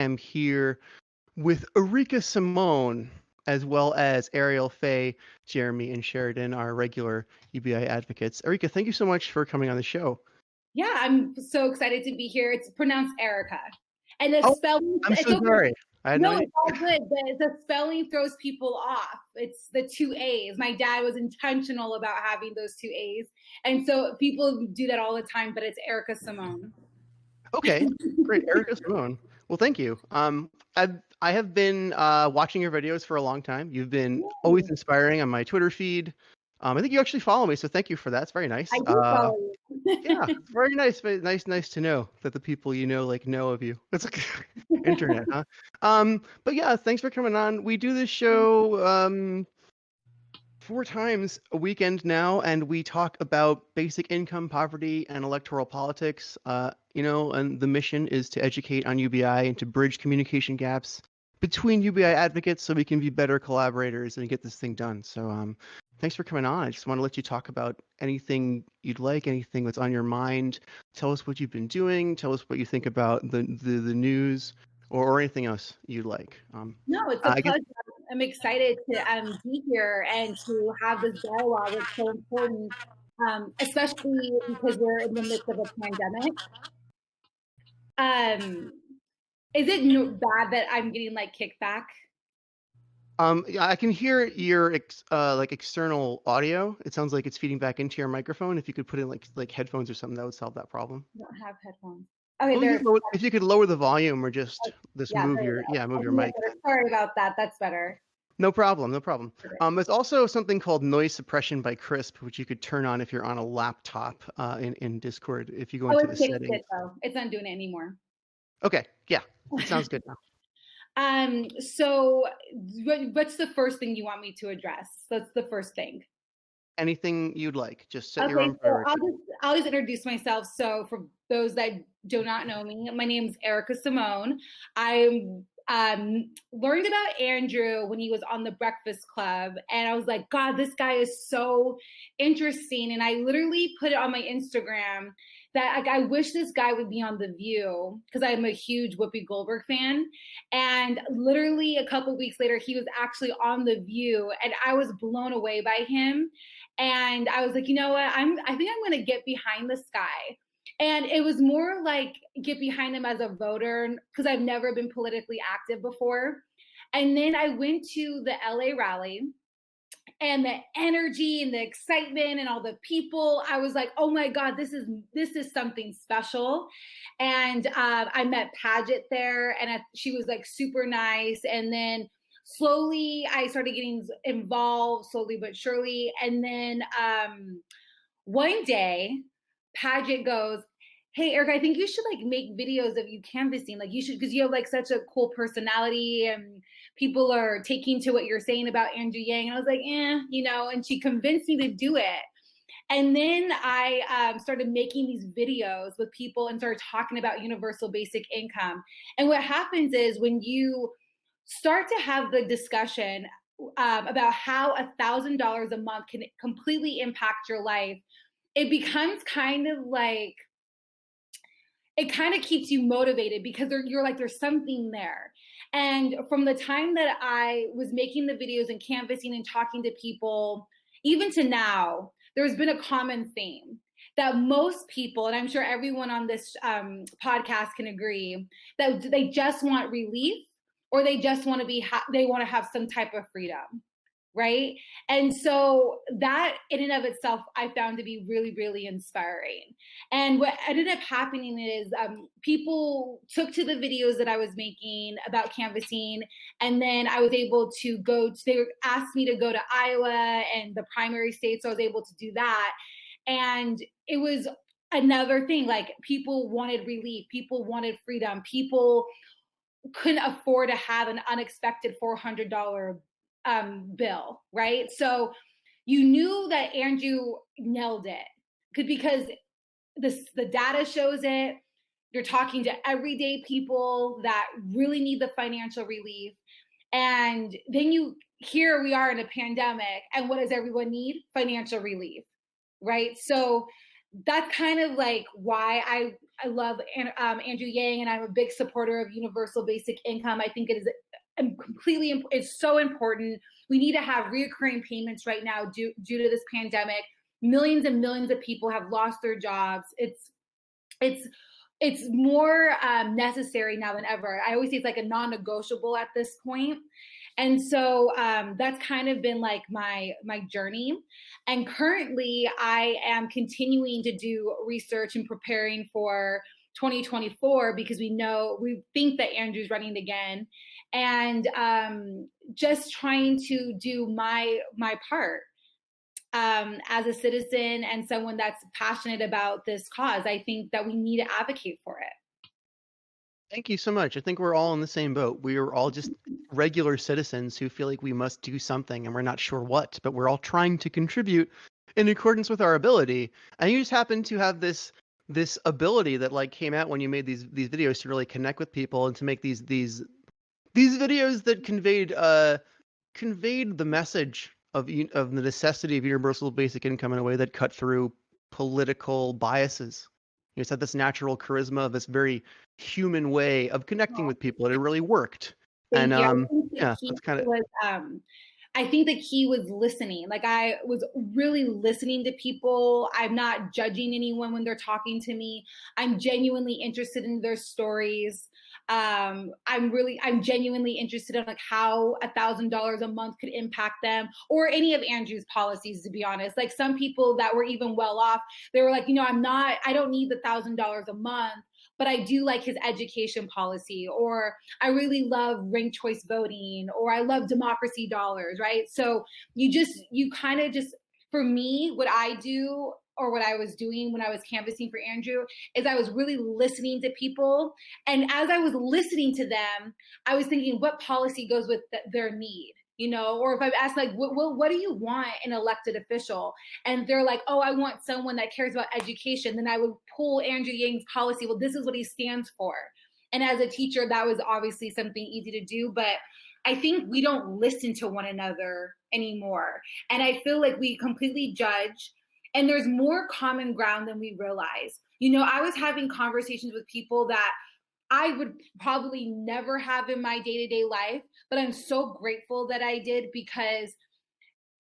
am here with Aarika Samone, as well as Ariel, Faye, Jeremy, and Sheridan, our regular UBI advocates. Aarika, thank you so much for coming on the show. Yeah, I'm so excited to be here. It's pronounced Aarika. And the spelling, I'm so sorry. I had no, it's all good. The spelling throws people off. It's the two A's. My dad was intentional about having those two A's. And so people do that all the time, but it's Aarika Samone. Okay, great. Aarika Samone. Well, thank you. I have been watching your videos for a long time. You've been always inspiring on my Twitter feed. I think you actually follow me, so thank you for that. It's very nice. I do follow you. Yeah, very nice. Very nice to know that the people you know know of you. It's like internet, huh? But yeah, thanks for coming on. We do this show 4 times a weekend now, and we talk about basic income, poverty, and electoral politics. And the mission is to educate on UBI and to bridge communication gaps between UBI advocates so we can be better collaborators and get this thing done. So thanks for coming on. I just want to let you talk about anything you'd like, anything that's on your mind. Tell us what you've been doing. Tell us what you think about the news or anything else you'd like. No, it's a pleasure. I'm excited to be here and to have this dialogue. It's so important, especially because we're in the midst of a pandemic. Is it bad that I'm getting like kickback? I can hear your external audio. It sounds like it's feeding back into your microphone. If you could put in like headphones or something, that would solve that problem. I don't have headphones. Okay, if you could lower the volume or just move your mic. Sorry about that. That's better. No problem. There's also something called noise suppression by Crisp, which you could turn on if you're on a laptop in Discord. If you go into the settings. It's not doing it anymore. Okay. Yeah. It sounds good now. So what's the first thing you want me to address? That's the first thing. Anything you'd like. Just set your own priority. I'll just introduce myself. So for those that do not know me, my name is Aarika Samone. I learned about Andrew when he was on the Breakfast Club, and I was like, God, this guy is so interesting. And I literally put it on my Instagram that I wish this guy would be on The View, because I'm a huge Whoopi Goldberg fan. And literally a couple weeks later, he was actually on The View, and I was blown away by him. And I was like, you know what? I think I'm going to get behind this guy. And it was more like get behind him as a voter, because I've never been politically active before. And then I went to the LA rally, and the energy and the excitement and all the people, I was like, oh my God, this is something special. And I met Paget there, and she was like super nice. And then slowly I started getting involved, slowly but surely. And then one day Paget goes, hey, Aarika, I think you should like make videos of you canvassing. Like you should, because you have like such a cool personality and people are taking to what you're saying about Andrew Yang. And I was like, and she convinced me to do it. And then I started making these videos with people and started talking about universal basic income. And what happens is when you start to have the discussion about how $1,000 a month can completely impact your life, it becomes kind of like, it kind of keeps you motivated because you're like, there's something there. And from the time that I was making the videos and canvassing and talking to people, even to now, there's been a common theme that most people, and I'm sure everyone on this podcast can agree, that they just want relief, or they just want to they want to have some type of freedom. Right. And so that in and of itself, I found to be really, really inspiring. And what ended up happening is people took to the videos that I was making about canvassing. And then I was able to they asked me to go to Iowa and the primary states. So I was able to do that. And it was another thing, like people wanted relief. People wanted freedom. People couldn't afford to have an unexpected $400 bill, right? So you knew that Andrew nailed it because the data shows it. You're talking to everyday people that really need the financial relief. And then here we are in a pandemic, and what does everyone need? Financial relief, right? So that's kind of like why I love Andrew Yang, and I'm a big supporter of universal basic income. I think it is completely, it's so important. We need to have reoccurring payments right now due to this pandemic. Millions and millions of people have lost their jobs. It's it's more necessary now than ever. I always say it's like a non-negotiable at this point. And so that's kind of been like my journey. And currently, I am continuing to do research and preparing for 2024 because we think that Andrew's running again, and just trying to do my part as a citizen and someone that's passionate about this cause. I think that we need to advocate for it. Thank you so much. I think we're all in the same boat. We are all just regular citizens who feel like we must do something and we're not sure what, but we're all trying to contribute in accordance with our ability. And you just happen to have this ability that like came out when you made these videos to really connect with people and to make these videos that conveyed the message of the necessity of universal basic income in a way that cut through political biases. You just had this natural charisma, this very human way of connecting with people, and it really worked. Thank you. Yeah, that's kind of. I think the key was listening. Like I was really listening to people. I'm not judging anyone when they're talking to me. I'm genuinely interested in their stories. I'm genuinely interested in like how $1,000 a month could impact them, or any of Andrew's policies, to be honest. Like some people that were even well off, they were like, I don't need the $1,000 a month, but I do like his education policy, or I really love ranked choice voting, or I love democracy dollars, right? So you kind of just, for me, what I do, or what I was doing when I was canvassing for Andrew, is I was really listening to people. And as I was listening to them, I was thinking, what policy goes with their need? Or if I've asked like, what do you want in an elected official? And they're like, oh, I want someone that cares about education. Then I would pull Andrew Yang's policy. Well, this is what he stands for. And as a teacher, that was obviously something easy to do, but I think we don't listen to one another anymore. And I feel like we completely judge, and there's more common ground than we realize. I was having conversations with people that I would probably never have in my day-to-day life, but I'm so grateful that I did, because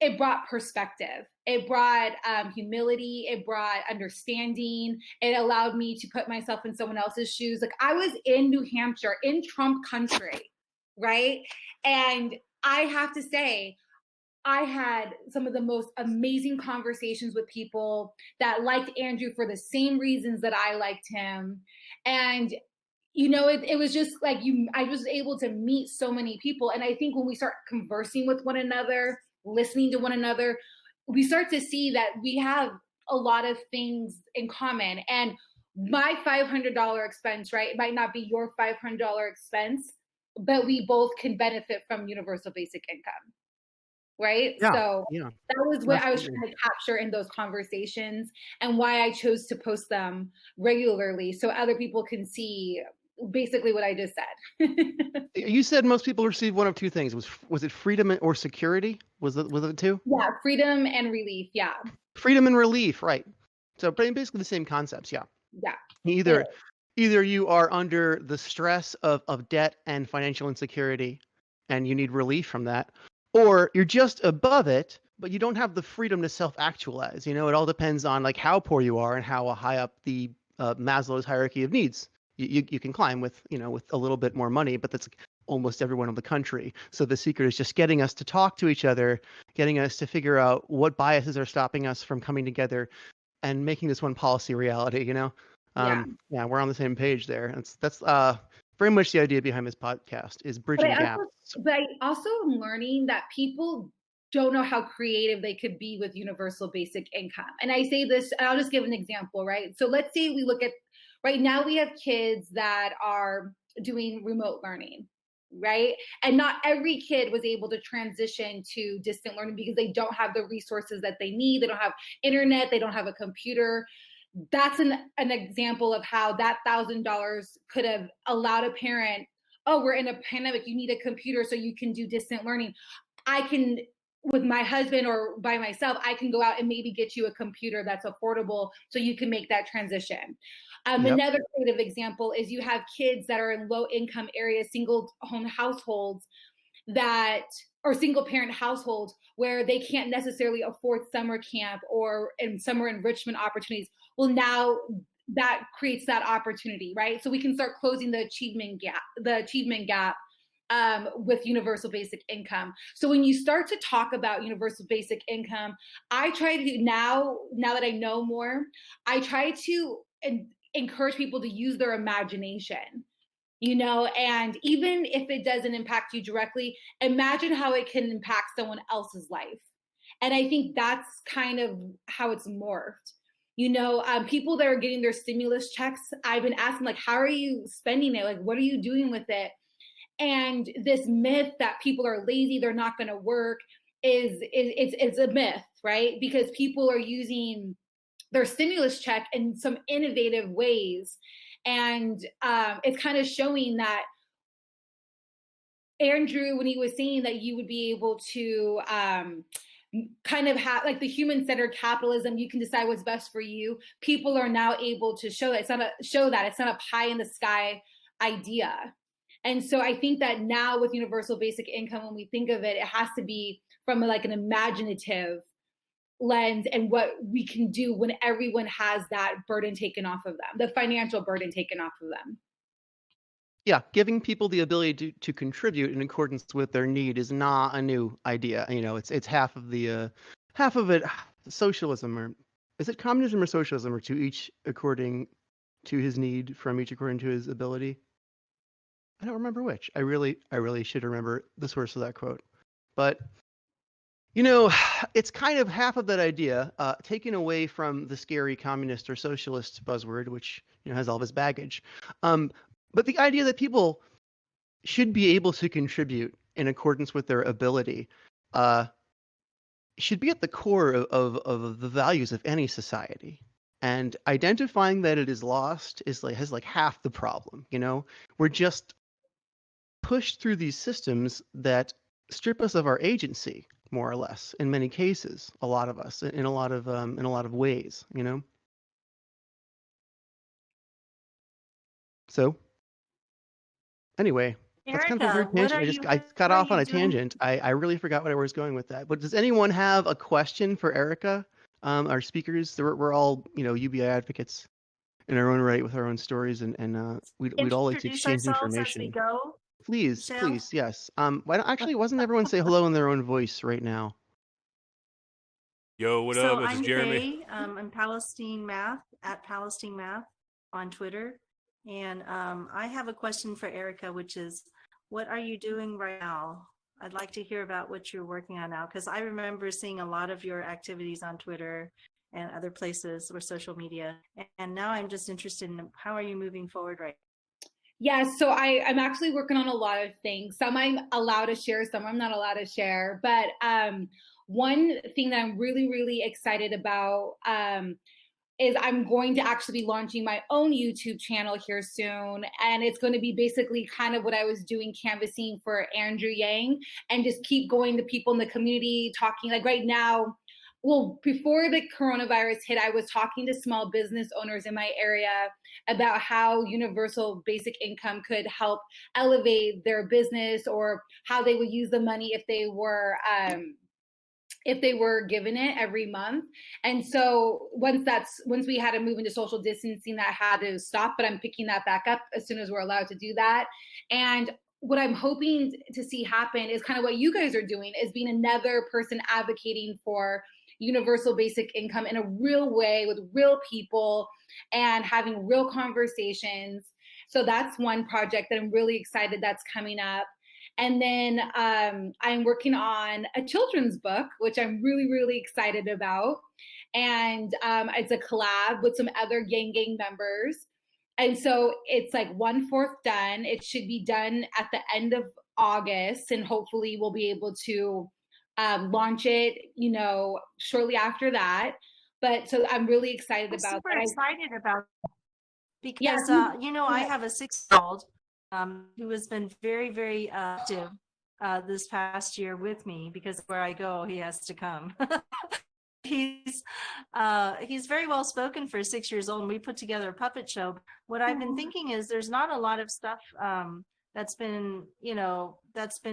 it brought perspective. It brought humility. It brought understanding. It allowed me to put myself in someone else's shoes. Like I was in New Hampshire, in Trump country, right? And I have to say, I had some of the most amazing conversations with people that liked Andrew for the same reasons that I liked him. And it was just like I was able to meet so many people. And I think when we start conversing with one another, listening to one another, we start to see that we have a lot of things in common. And my $500 expense, right, it might not be your $500 expense, but we both can benefit from universal basic income. Right. Yeah, so yeah, that was what I was absolutely. trying to capture in those conversations, and why I chose to post them regularly, so other people can see basically what I just said. You said most people receive one of two things. Was it freedom or security? Was it two? Yeah, freedom and relief. Yeah. Freedom and relief, right? So basically the same concepts. Yeah. Yeah. Either you are under the stress of debt and financial insecurity and you need relief from that, or you're just above it, but you don't have the freedom to self-actualize. It all depends on like how poor you are and how high up the Maslow's hierarchy of needs you can climb with with a little bit more money, but that's almost everyone in the country. So the secret is just getting us to talk to each other, getting us to figure out what biases are stopping us from coming together and making this one policy reality. Yeah. Yeah, we're on the same page there. That's very much the idea behind this podcast, is bridging gaps. But I also am learning that people don't know how creative they could be with universal basic income. And I say this, and I'll just give an example, right? So let's say we look at, right now we have kids that are doing remote learning, right? And not every kid was able to transition to distant learning because they don't have the resources that they need. They don't have internet, they don't have a computer. That's an example of how that $1,000 could have allowed a parent, oh, we're in a pandemic, you need a computer so you can do distant learning. I can with my husband or by myself, I can go out and maybe get you a computer that's affordable so you can make that transition. Yep. Another creative example is you have kids that are in low income areas, single home households that or single parent households where they can't necessarily afford summer camp or in summer enrichment opportunities. Well, now that creates that opportunity, right? So we can start closing the achievement gap with universal basic income. So when you start to talk about universal basic income, I try to now that I know more, I try to encourage people to use their imagination, and even if it doesn't impact you directly, imagine how it can impact someone else's life. And I think that's kind of how it's morphed. People that are getting their stimulus checks, I've been asking, like, how are you spending it? Like, what are you doing with it? And this myth that people are lazy, they're not going to work, it's a myth, right? Because people are using their stimulus check in some innovative ways. And it's kind of showing that Andrew, when he was saying that you would be able to kind of have like the human-centered capitalism, you can decide what's best for you. People are now able to show that it's not a pie in the sky idea. And so I think that now with universal basic income, when we think of it, it has to be from like an imaginative lens and what we can do when everyone has that burden taken off of them, the financial burden taken off of them. Yeah, giving people the ability to contribute in accordance with their need is not a new idea. It's half of it socialism, or is it communism or socialism, or to each according to his need, from each according to his ability? I don't remember which. I really should remember the source of that quote. But it's kind of half of that idea, taken away from the scary communist or socialist buzzword, which has all this baggage. But the idea that people should be able to contribute in accordance with their ability should be at the core of the values of any society. And identifying that it is lost has half the problem. We're just pushed through these systems that strip us of our agency, more or less, in many cases. A lot of us, in a lot of ways. So, anyway, that's kind of a weird tangent. I got off on a tangent. I really forgot what I was going with that. But does anyone have a question for Aarika? Our speakers, we're all UBI advocates in our own right with our own stories, and we'd all like to exchange information. As we go. Please, Shael? please, yes. Wasn't everyone say hello in their own voice right now? Yo, what up? This I'm is Jeremy. Faye. I'm Palestine Math at Palestine Math on Twitter. And I have a question for Aarika, which is, what are you doing right now? I'd like to hear about what you're working on now, because I remember seeing a lot of your activities on Twitter and other places or social media. And now I'm just interested in how are you moving forward right now? Yeah, so I'm actually working on a lot of things. Some I'm allowed to share, some I'm not allowed to share. But one thing that I'm really, really excited about is I'm going to actually be launching my own YouTube channel here soon. And it's going to be basically kind of what I was doing, canvassing for Andrew Yang, and just keep going to people in the community, talking. Like right now, well, before the coronavirus hit, I was talking to small business owners in my area about how universal basic income could help elevate their business, or how they would use the money if they were given it every month. And so once we had to move into social distancing, that had to stop, but I'm picking that back up as soon as we're allowed to do that. And what I'm hoping to see happen is kind of what you guys are doing, is being another person advocating for universal basic income in a real way with real people and having real conversations. So that's one project that I'm really excited that's coming up. And then I'm working on a children's book, which I'm really, really excited about. And it's a collab with some other Gang members. And so it's like 1/4 done. It should be done at the end of August. And hopefully we'll be able to launch it, shortly after that. But so I'm really excited about that. Excited about because, I have a 6-year-old who has been very, very active this past year with me, because where I go, he has to come. He's very well spoken for 6 years old, and we put together a puppet show. What I've been thinking is there's not a lot of stuff that's been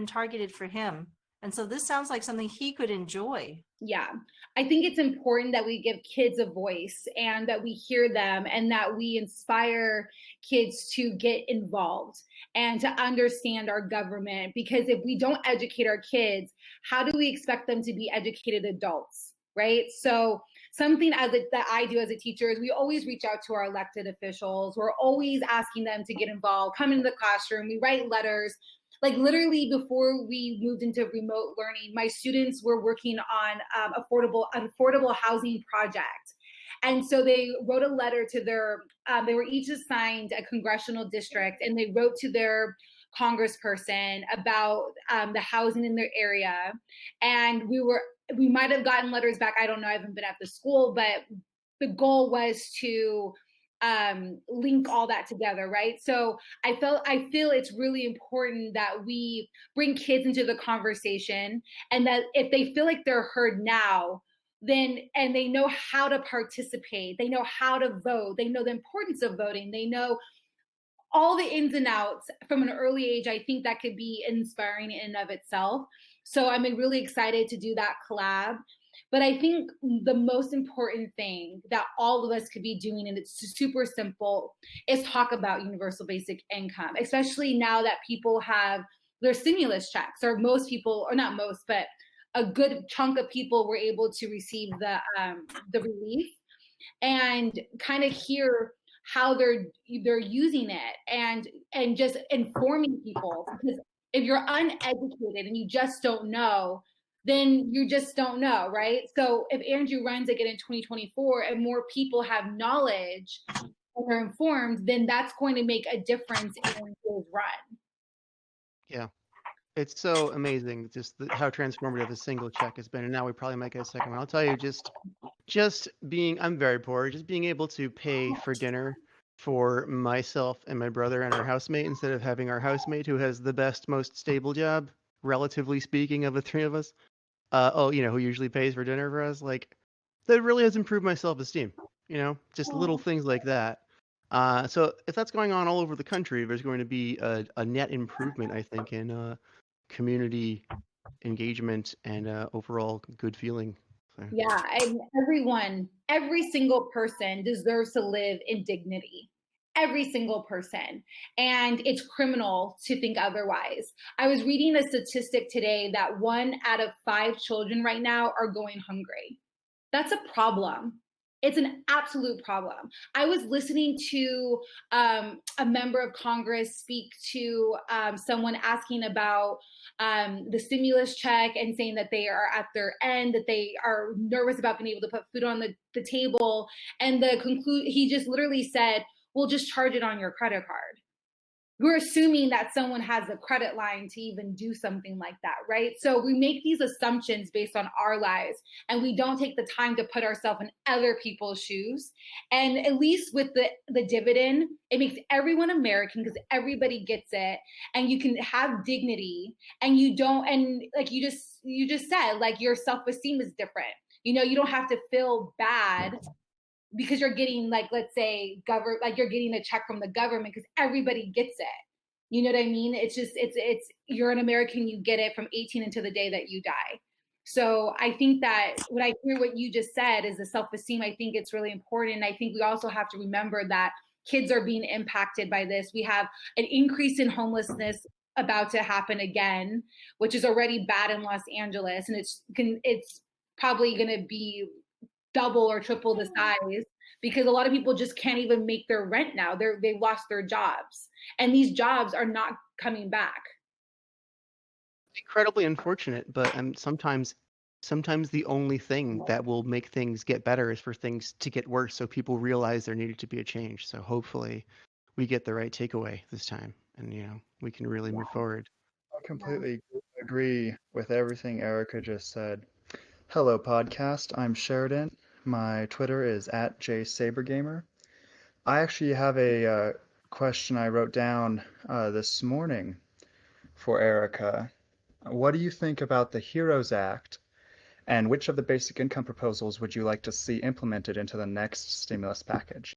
targeted for him, and so this sounds like something he could enjoy. Yeah, I think it's important that we give kids a voice and that we hear them and that we inspire kids to get involved and to understand our government. Because if we don't educate our kids, how do we expect them to be educated adults? Right. So something that I do as a teacher is we always reach out to our elected officials. We're always asking them to get involved, come into the classroom. We write letters. Like literally before we moved into remote learning, my students were working on affordable housing project. And so they wrote a letter to they were each assigned a congressional district, and they wrote to their congressperson about the housing in their area. And we might have gotten letters back. I don't know. I haven't been at the school, but the goal was to link all that together, right? So I feel it's really important that we bring kids into the conversation, and that if they feel like they're heard now, then and they know how to participate, they know how to vote, they know the importance of voting, they know all the ins and outs from an early age. I think that could be inspiring in and of itself. So I'm really excited to do that collab. But I think the most important thing that all of us could be doing, and it's super simple, is talk about universal basic income, especially now that people have their stimulus checks, or most people, or not most, but a good chunk of people were able to receive the relief, and kind of hear how they're using it, and just informing people. Because if you're uneducated and you just don't know, then you just don't know, right? So if Andrew runs again in 2024 and more people have knowledge and are informed, then that's going to make a difference in his run. Yeah. It's so amazing just how transformative a single check has been. And now we probably might get a second one. I'll tell you, I'm very poor, just being able to pay for dinner for myself and my brother and our housemate, instead of having our housemate, who has the best, most stable job, relatively speaking, of the three of us, who usually pays for dinner for us, like, that really has improved my self-esteem, just little things like that. So if that's going on all over the country, there's going to be a net improvement, I think, in community engagement and overall good feeling. So. Yeah, and every single person deserves to live in dignity. Every single person. And it's criminal to think otherwise. I was reading a statistic today that 1 out of 5 children right now are going hungry. That's a problem. It's an absolute problem. I was listening to a member of Congress speak to someone asking about the stimulus check, and saying that they are at their end, that they are nervous about being able to put food on the table. And he just literally said, "We'll just charge it on your credit card." We're assuming that someone has a credit line to even do something like that, right? So we make these assumptions based on our lives, and we don't take the time to put ourselves in other people's shoes. And at least with the dividend, it makes everyone American, because everybody gets it, and you can have dignity, and you don't, and like you just said, like, your self-esteem is different. You don't have to feel bad because you're getting, like, let's say you're getting a check from the government, because everybody gets it. You know what I mean? It's just it's you're an American, you get it from 18 until the day that you die. So I think that when I hear what you just said is the self-esteem, I think it's really important. I think we also have to remember that kids are being impacted by this. We have an increase in homelessness about to happen again, which is already bad in Los Angeles, and it's probably going to be double or triple the size, because a lot of people just can't even make their rent now. They lost their jobs, and these jobs are not coming back. Incredibly unfortunate, but sometimes the only thing that will make things get better is for things to get worse, so people realize there needed to be a change. So hopefully we get the right takeaway this time, and we can really move forward. I completely agree with everything Aarika just said. Hello, podcast. I'm Sheridan. My Twitter is @JSabergamer. I actually have a question I wrote down this morning for Aarika. what do you think about the HEROES Act, and which of the basic income proposals would you like to see implemented into the next stimulus package?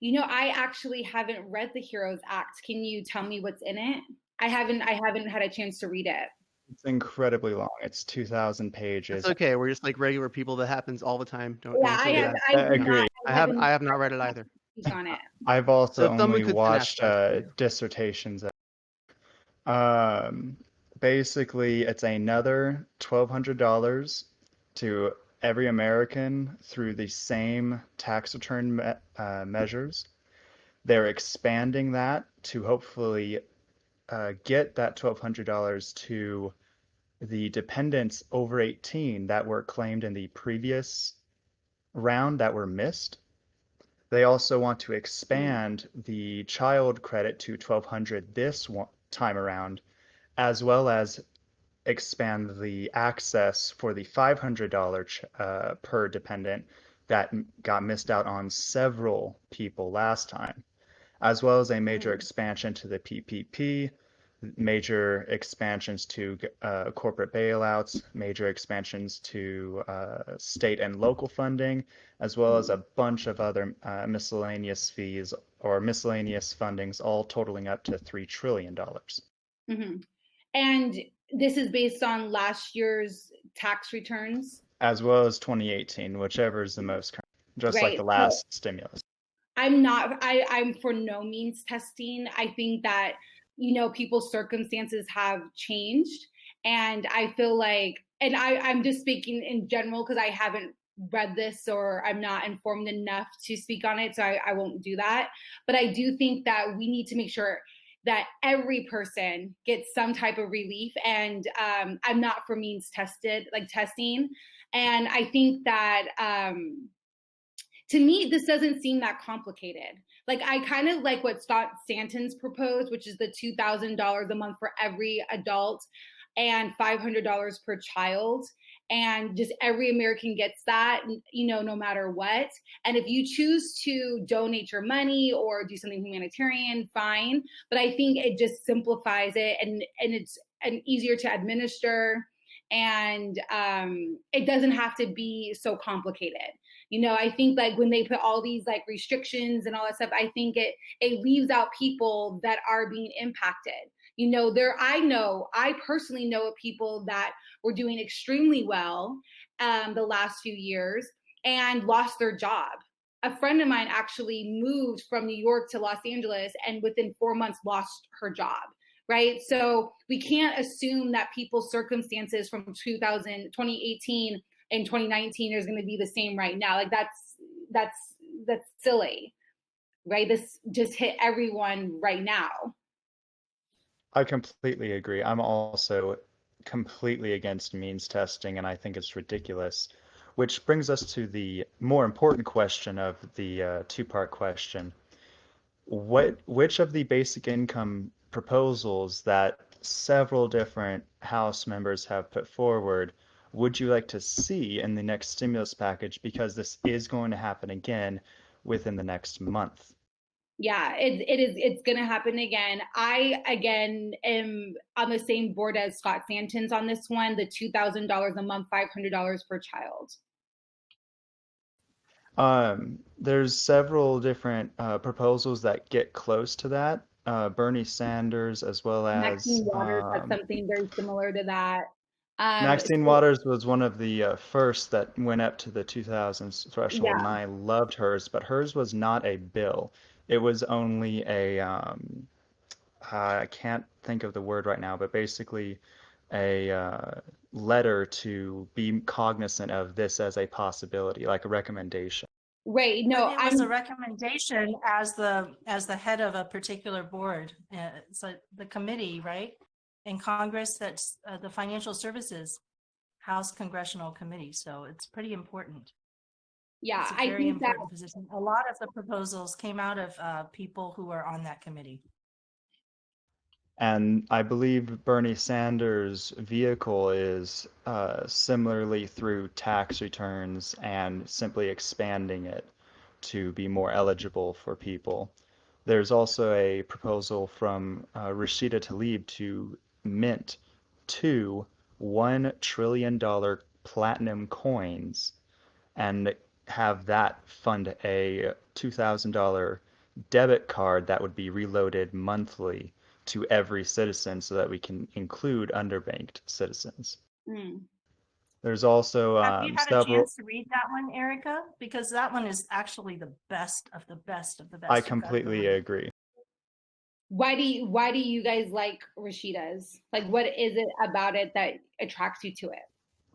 I actually haven't read the Heroes Act. Can you tell me what's in it? I haven't had a chance to read it. It's incredibly long. It's 2,000 That's pages. okay. We're just like regular people. That happens all the time. Don't Yeah, feel bad. I do Agree. not. I have not read it either. Speak on it. I've also So someone only could synapse watched that for you. dissertations. Um, Basically, it's another $1,200 to every American through the same tax return measures. They're expanding that to hopefully get that $1,200 to the dependents over 18 that were claimed in the previous round that were missed. They also want to expand the child credit to 1,200 this time around, as well as expand the access for the $500 per dependent that got missed out on several people last time, as well as a major expansion to the PPP, major expansions to corporate bailouts, major expansions to state and local funding, as well as a bunch of other miscellaneous fees or miscellaneous fundings, all totaling up to $3 trillion. Mm-hmm. And this is based on last year's tax returns? As well as 2018, whichever is the most current, just like Right. the last stimulus. I'm for no means testing. I think that, people's circumstances have changed. And I feel like, and I'm just speaking in general because I haven't read this or I'm not informed enough to speak on it. So I won't do that. But I do think that we need to make sure that every person gets some type of relief. And I'm not for means testing. And I think that, to me, this doesn't seem that complicated. Like, I kind of like what Scott Stanton's proposed, which is the $2,000 a month for every adult and $500 per child. And just every American gets that, no matter what. And if you choose to donate your money or do something humanitarian, fine. But I think it just simplifies it and it's easier to administer. And it doesn't have to be so complicated. I think like when they put all these like restrictions and all that stuff, I think it leaves out people that are being impacted. I personally know of people that were doing extremely well the last few years and lost their job. A friend of mine actually moved from New York to Los Angeles and within 4 months lost her job. Right. So we can't assume that people's circumstances from 2018 and 2019 is going to be the same right now. Like that's silly. Right. This just hit everyone right now. I completely agree. I'm also completely against means testing, and I think it's ridiculous. Which brings us to the more important question of the two-part question. Which of the basic income proposals that several different House members have put forward would you like to see in the next stimulus package? Because this is going to happen again within the next month. Yeah, it's going to happen again. I, again, am on the same board as Scott Santon's on this one, the $2,000 a month, $500 per child. There's several different proposals that get close to that. Bernie Sanders, as well as Maxine Waters has something very similar to that. Maxine Waters was one of the first that went up to the 2000s threshold, Yeah. and I loved hers, but hers was not a bill. It was only a, I can't think of the word right now, but basically a letter to be cognizant of this as a possibility, like a recommendation. Right. No, But it was a recommendation as the head of a particular board. So the committee, right? In Congress, that's the Financial Services House Congressional Committee. So it's pretty important. Yeah, it's a very important position. A lot of the proposals came out of people who are on that committee. And I believe Bernie Sanders' vehicle is similarly through tax returns and simply expanding it to be more eligible for people. There's also a proposal from Rashida Tlaib to mint two $1 trillion platinum coins and have that fund a $2,000 debit card that would be reloaded monthly to every citizen so that we can include underbanked citizens. Mm. There's also Have you had a several. chance to read that one, Aarika? Because that one is actually the best of the best of the best. I You've got to completely read. agree. Why do you guys like Rashida's? Like, what is it about it that attracts you to it?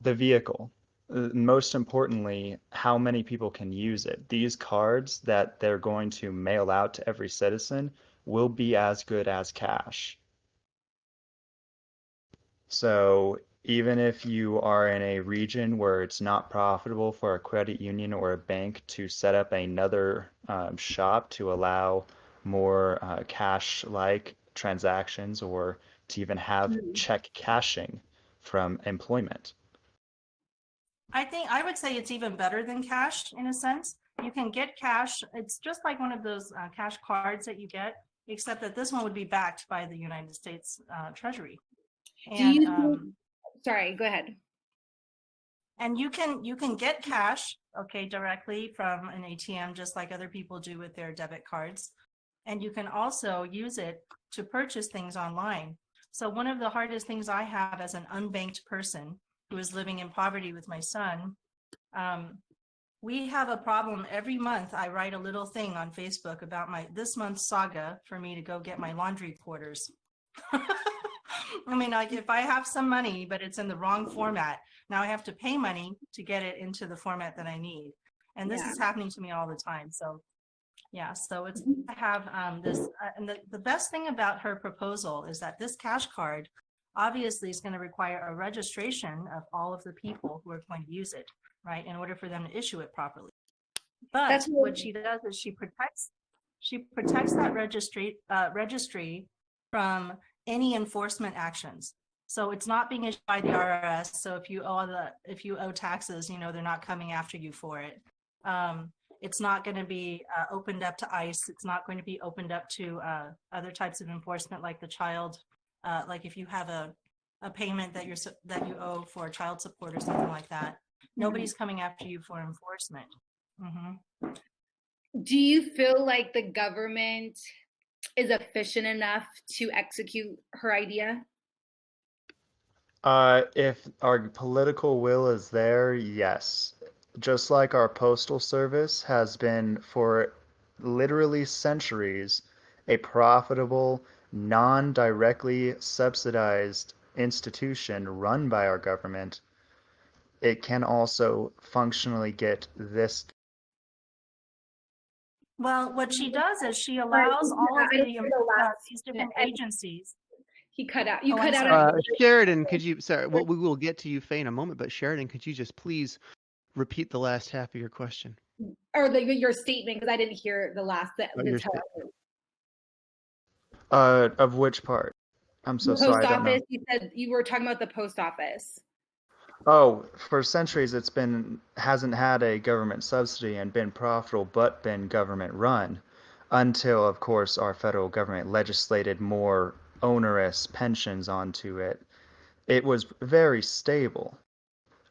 The vehicle. Most importantly, how many people can use it. These cards that they're going to mail out to every citizen will be as good as cash. So even if you are in a region where it's not profitable for a credit union or a bank to set up another shop to allow more cash-like transactions or to even have check cashing from employment. I think I would say it's even better than cash in a sense. You can get cash. It's just like one of those cash cards that you get, except that this one would be backed by the United States Treasury. Do And you sorry, go ahead. and you can get cash, okay, directly from an ATM, just like other people do with their debit cards. And you can also use it to purchase things online. So one of the hardest things I have as an unbanked person who is living in poverty with my son, we have a problem every month. I write a little thing on Facebook about this month's saga for me to go get my laundry quarters. I mean, like if I have some money, but it's in the wrong format, now I have to pay money to get it into the format that I need. And this is happening to me all the time. So yeah, so it's to have this, and the best thing about her proposal is that this cash card obviously is going to require a registration of all of the people who are going to use it, right, in order for them to issue it properly. But what she does is she protects that registry from any enforcement actions. So it's not being issued by the IRS. So if you owe taxes, you know, they're not coming after you for it. It's not going to be opened up to ICE. It's not going to be opened up to other types of enforcement, like the child, like if you have a payment that you owe for child support or something like that. Nobody's coming after you for enforcement. Mm-hmm. Do you feel like the government is efficient enough to execute her idea? If our political will is there, yes. Just like our postal service has been for literally centuries a profitable, non-directly subsidized institution run by our government, it can also functionally get this. Well, what she does is she allows all of these different agencies. He cut out. You Oh, cut I'm out. sorry. Sheridan, could you? Sorry, well, we will get to you, Faye, in a moment. But Sheridan, could you just please repeat the last half of your question? Or your statement, because I didn't hear the last. Of which part? I'm so sorry. Post I don't know. office. You said you were talking about the post office. Oh, for centuries hasn't had a government subsidy and been profitable, but been government run until, of course, our federal government legislated more onerous pensions onto it. It was very stable.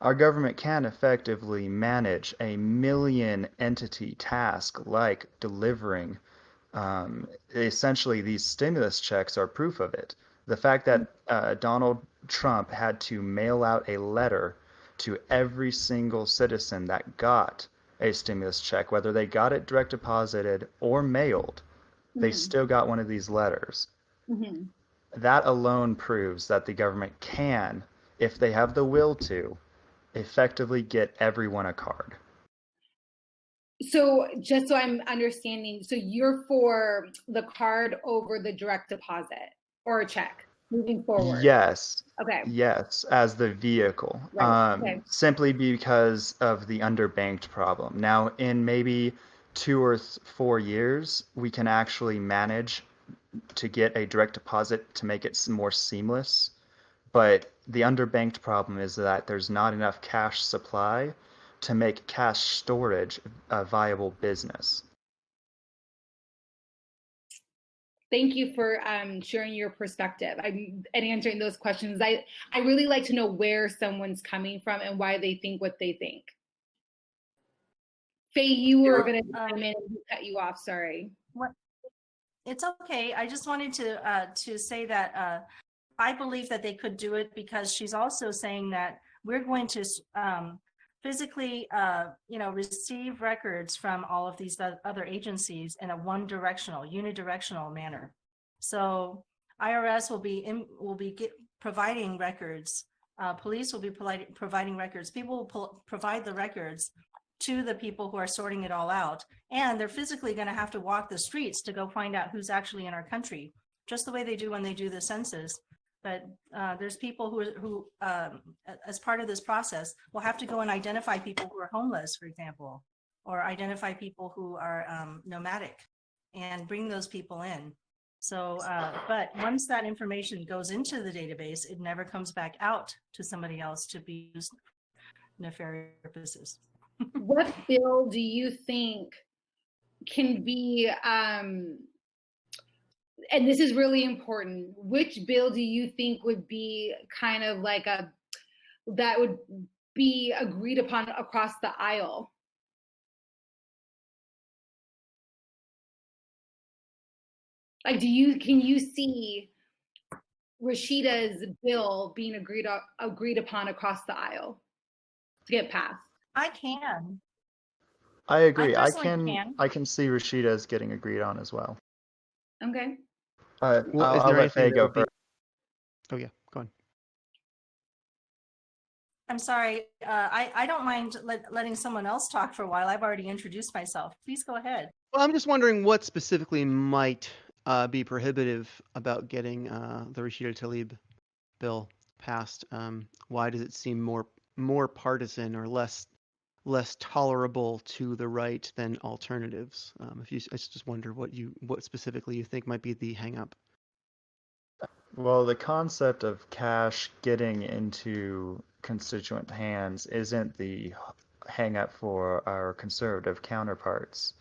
Our government can effectively manage a million entity task like delivering. Essentially, these stimulus checks are proof of it. The fact that Donald Trump had to mail out a letter to every single citizen that got a stimulus check, whether they got it direct deposited or mailed, they still got one of these letters. That alone proves that the government can, if they have the will to, effectively get everyone a card. So just so I'm understanding, so you're for the card over the direct deposit or a check moving forward? Yes. Okay. Yes, as the vehicle. Right. Okay. Simply because of the underbanked problem. Now, in maybe 2 or 4 years, we can actually manage to get a direct deposit to make it more seamless. But the underbanked problem is that there's not enough cash supply to make cash storage a viable business. Thank you for sharing your perspective and answering those questions. I really like to know where someone's coming from and why they think what they think. Faye, you were going to chime in and cut you off. Sorry. What? It's okay. I just wanted to say that I believe that they could do it because she's also saying that we're going to physically, receive records from all of these other agencies in a unidirectional manner. So IRS will be providing records. Police will be providing records. People will provide the records to the people who are sorting it all out. And they're physically going to have to walk the streets to go find out who's actually in our country, just the way they do when they do the census. But there's people who as part of this process, will have to go and identify people who are homeless, for example, or identify people who are nomadic and bring those people in. So, but once that information goes into the database, it never comes back out to somebody else to be used for nefarious purposes. What bill do you think can be, and this is really important, which bill do you think would be kind of like that would be agreed upon across the aisle? Like, can you see Rashida's bill being agreed upon across the aisle to get passed? I can. I agree. I can see Rashida's getting agreed on as well. Okay. I'll let Faye go first. Oh yeah, go on. I'm sorry. I don't mind letting someone else talk for a while. I've already introduced myself. Please go ahead. Well, I'm just wondering what specifically might be prohibitive about getting the Rashida Tlaib bill passed. Why does it seem more partisan or less tolerable to the right than alternatives? I just wonder what specifically you think might be the hang-up. Well, the concept of cash getting into constituent hands isn't the hang-up for our conservative counterparts.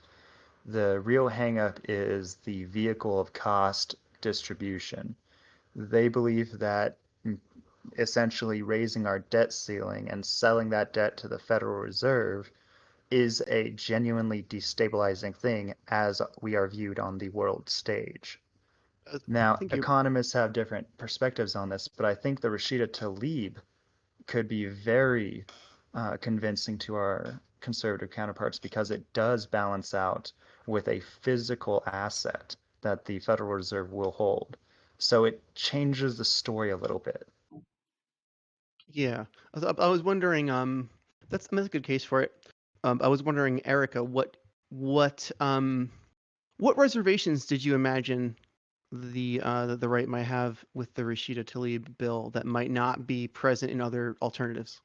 The real hang-up is the vehicle of cost distribution. They believe that essentially raising our debt ceiling and selling that debt to the Federal Reserve is a genuinely destabilizing thing as we are viewed on the world stage. Now, economists have different perspectives on this, but I think the Rashida Tlaib could be very convincing to our conservative counterparts because it does balance out with a physical asset that the Federal Reserve will hold. So it changes the story a little bit. Yeah, I was wondering. That's a good case for it. I was wondering, Aarika, what reservations did you imagine the right might have with the Rashida Tlaib bill that might not be present in other alternatives?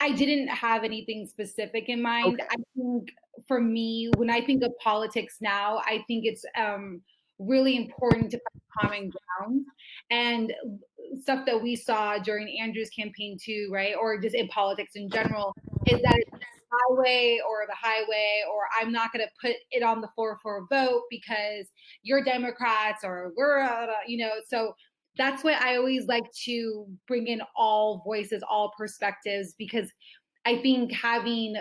I didn't have anything specific in mind. Okay. I think for me, when I think of politics now, I think it's really important to find common ground and stuff that we saw during Andrew's campaign too, right? Or just in politics in general, is that it's the highway or the highway, or I'm not going to put it on the floor for a vote because you're Democrats or we're, so that's why I always like to bring in all voices, all perspectives, because I think having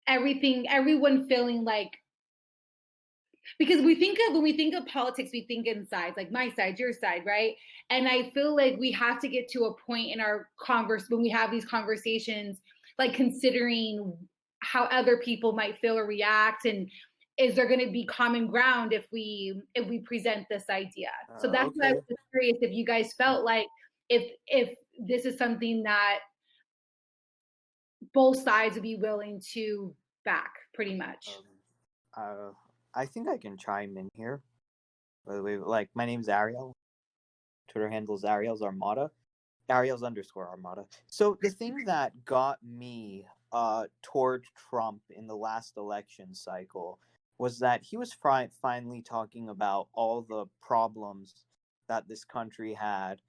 everyone feeling like, because when we think of politics, we think in sides, like my side, your side, right? And I feel like we have to get to a point in our when we have these conversations, like considering how other people might feel or react, and is there going to be common ground if we present this idea? So that's why I was curious if you guys felt like if this is something that both sides would be willing to back, pretty much. I think I can chime in here. By the way, like, my name's Ariel. Twitter handle's Ariel's Armada. Ariel's _Armada. So the thing that got me toward Trump in the last election cycle was that he was finally talking about all the problems that this country had,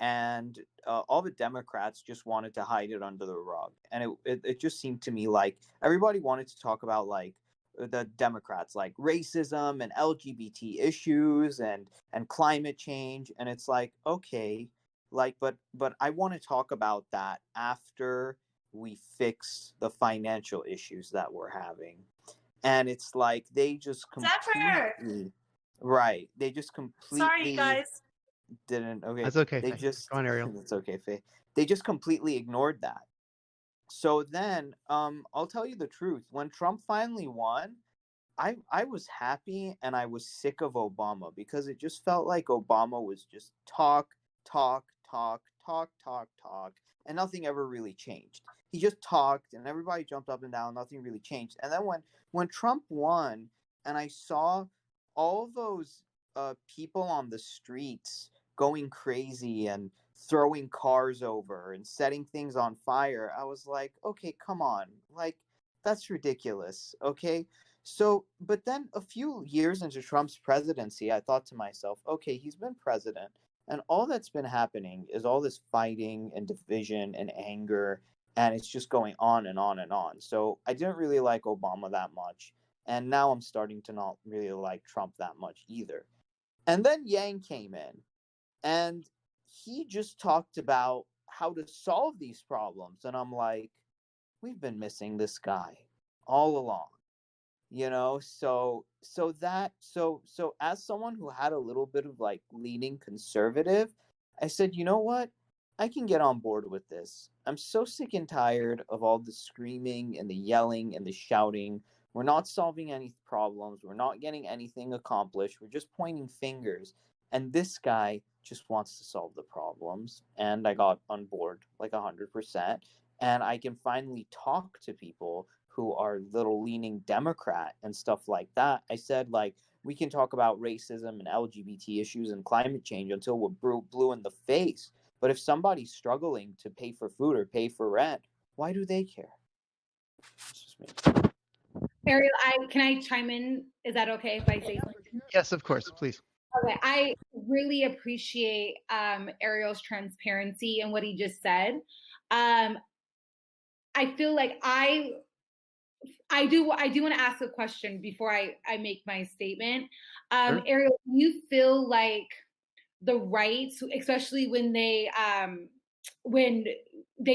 and all the Democrats just wanted to hide it under the rug. And it just seemed to me like everybody wanted to talk about, like, the Democrats, like racism and LGBT issues and climate change, and it's like, okay, like, but I want to talk about that after we fix the financial issues that we're having. And it's like they just Zephyr! completely, right, they just Sorry, completely guys. didn't, okay, That's okay, they Faye. just, Go on, Ariel. it's okay, Faye. They just completely ignored that. So then, I'll tell you the truth. When Trump finally won, I was happy and I was sick of Obama, because it just felt like Obama was just talk, talk, talk, talk, talk, talk, and nothing ever really changed. He just talked and everybody jumped up and down, nothing really changed. And then when Trump won and I saw all those people on the streets going crazy and throwing cars over and setting things on fire, I was like, okay, come on. Like, that's ridiculous. Okay. So, but then a few years into Trump's presidency, I thought to myself, okay, he's been president, and all that's been happening is all this fighting and division and anger, and it's just going on and on and on. So I didn't really like Obama that much, and now I'm starting to not really like Trump that much either. And then Yang came in, and he just talked about how to solve these problems, and I'm like, we've been missing this guy all along. So as someone who had a little bit of like leaning conservative, I said, you know what, I can get on board with this. I'm so sick and tired of all the screaming and the yelling and the shouting. We're not solving any problems, we're not getting anything accomplished, we're just pointing fingers, and this guy just wants to solve the problems. And I got on board like 100%, and I can finally talk to people who are little leaning Democrat and stuff like that. I said, like, we can talk about racism and LGBT issues and climate change until we're blue in the face. But if somebody's struggling to pay for food or pay for rent, why do they care? It's just me. Ariel, can I chime in? Is that okay if I say something? Yes, of course, please. Okay, I really appreciate Ariel's transparency and what he just said. I feel like I do want to ask a question before I make my statement. Sure. Ariel, do you feel like the right, especially when they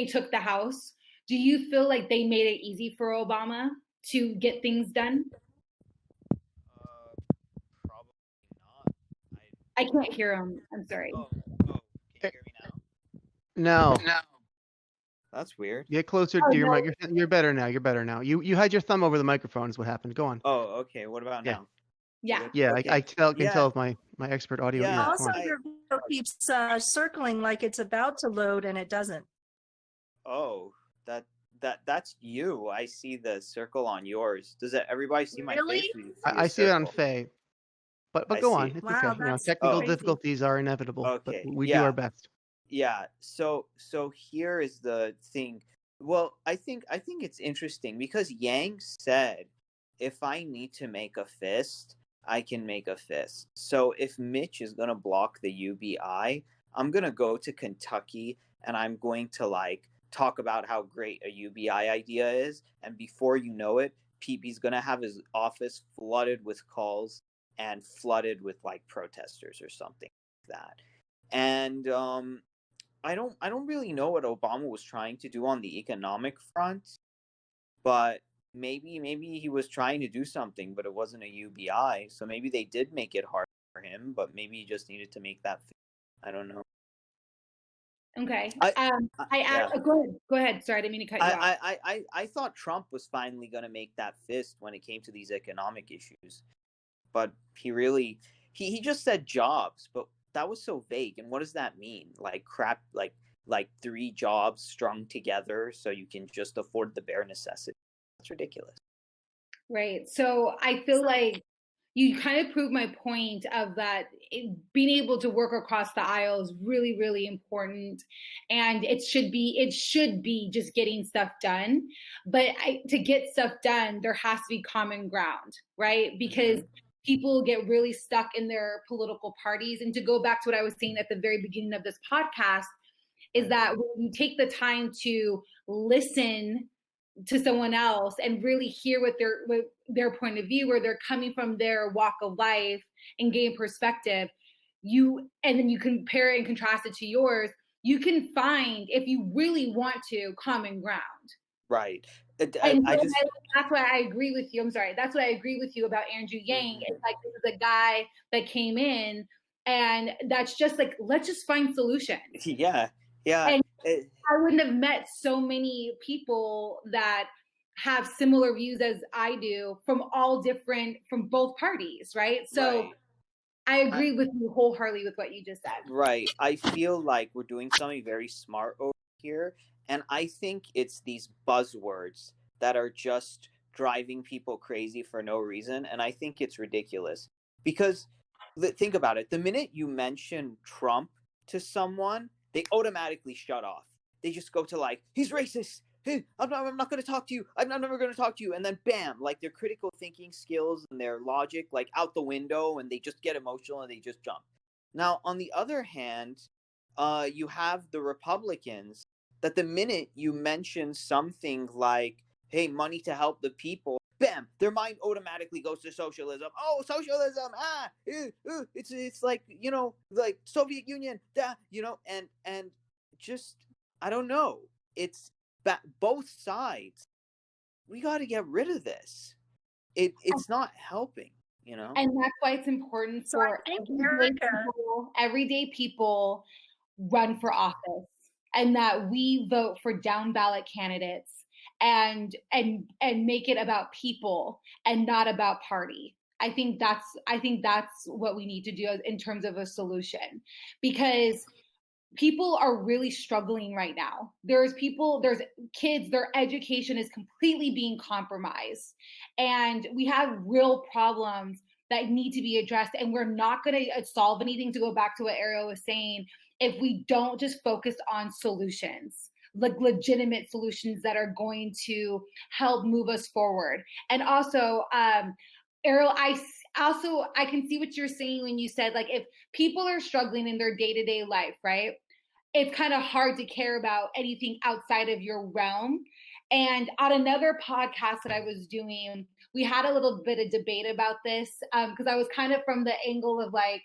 took the House, do you feel like they made it easy for Obama to get things done? Probably not. I can't hear him. I'm sorry. Can you hear me now? No. That's weird. Get closer Oh, to your no. mic. You're better now. You're better now. You had your thumb over the microphone is what happened. Go on. Oh, okay. What about Yeah. now? Yeah. Yeah, Okay. I can Yeah. tell with my expert audio Yeah. ear. Go Also, on. your video keeps circling like it's about to load and it doesn't. Oh, that's you. I see the circle on yours. Does everybody see my Really? face? Or you I see it on circle? Faye. But I go see on. it. It's Wow, okay. that's Technical crazy. difficulties are inevitable, but Okay. we do Yeah. our best. Yeah. So here is the thing. Well, I think it's interesting because Yang said, if I need to make a fist, I can make a fist. So if Mitch is going to block the UBI, I'm going to go to Kentucky and I'm going to like talk about how great a UBI idea is, and before you know it, PB's going to have his office flooded with calls and flooded with like protesters or something like that. And I don't really know what Obama was trying to do on the economic front, but maybe he was trying to do something, but it wasn't a UBI. So maybe they did make it hard for him, but maybe he just needed to make that. I don't know. Okay. Yeah. Go ahead. Sorry, I didn't mean to cut you off. I thought Trump was finally going to make that fist when it came to these economic issues, but he just said jobs, but that was so vague. And what does that mean? Like crap, like 3 jobs strung together so you can just afford the bare necessities. That's ridiculous. Right. So I feel like you kind of proved my point of that being able to work across the aisle is really, really important. And it should be just getting stuff done. But to get stuff done, there has to be common ground, right? Because people get really stuck in their political parties. And to go back to what I was saying at the very beginning of this podcast, is that when you take the time to listen to someone else and really hear what their point of view, or they're coming from their walk of life and gain perspective, and then you compare it and contrast it to yours, you can find, if you really want to, common ground. Right. And that's why I agree with you. I'm sorry. That's what I agree with you about Andrew Yang. It's like, this is a guy that came in, and that's just like, let's just find solutions. Yeah. And I wouldn't have met so many people that have similar views as I do from both parties, right? So right. I agree with you wholeheartedly with what you just said. Right. I feel like we're doing something very smart over here. And I think it's these buzzwords that are just driving people crazy for no reason. And I think it's ridiculous. Because think about it. The minute you mention Trump to someone, they automatically shut off. They just go to like, he's racist. Hey, I'm not going to talk to you. I'm never going to talk to you. And then bam, like their critical thinking skills and their logic, like out the window, and they just get emotional and they just jump. Now, on the other hand, you have the Republicans that the minute you mention something like, hey, money to help the people, bam, their mind automatically goes to socialism. Oh, socialism, it's like, like Soviet Union, and just, I don't know. It's both sides. We got to get rid of this. It's not helping. And that's why it's important for everyday people run for office, and that we vote for down ballot candidates and make it about people and not about party. I think that's what we need to do in terms of a solution, because people are really struggling right now. There's kids, their education is completely being compromised, and we have real problems that need to be addressed, and we're not going to solve anything, to go back to what Ariel was saying, if we don't just focus on solutions, like legitimate solutions that are going to help move us forward. And also, Ariel, I can see what you're saying when you said, like, if people are struggling in their day-to-day life, right? It's kind of hard to care about anything outside of your realm. And on another podcast that I was doing, we had a little bit of debate about this, because I was kind of from the angle of like,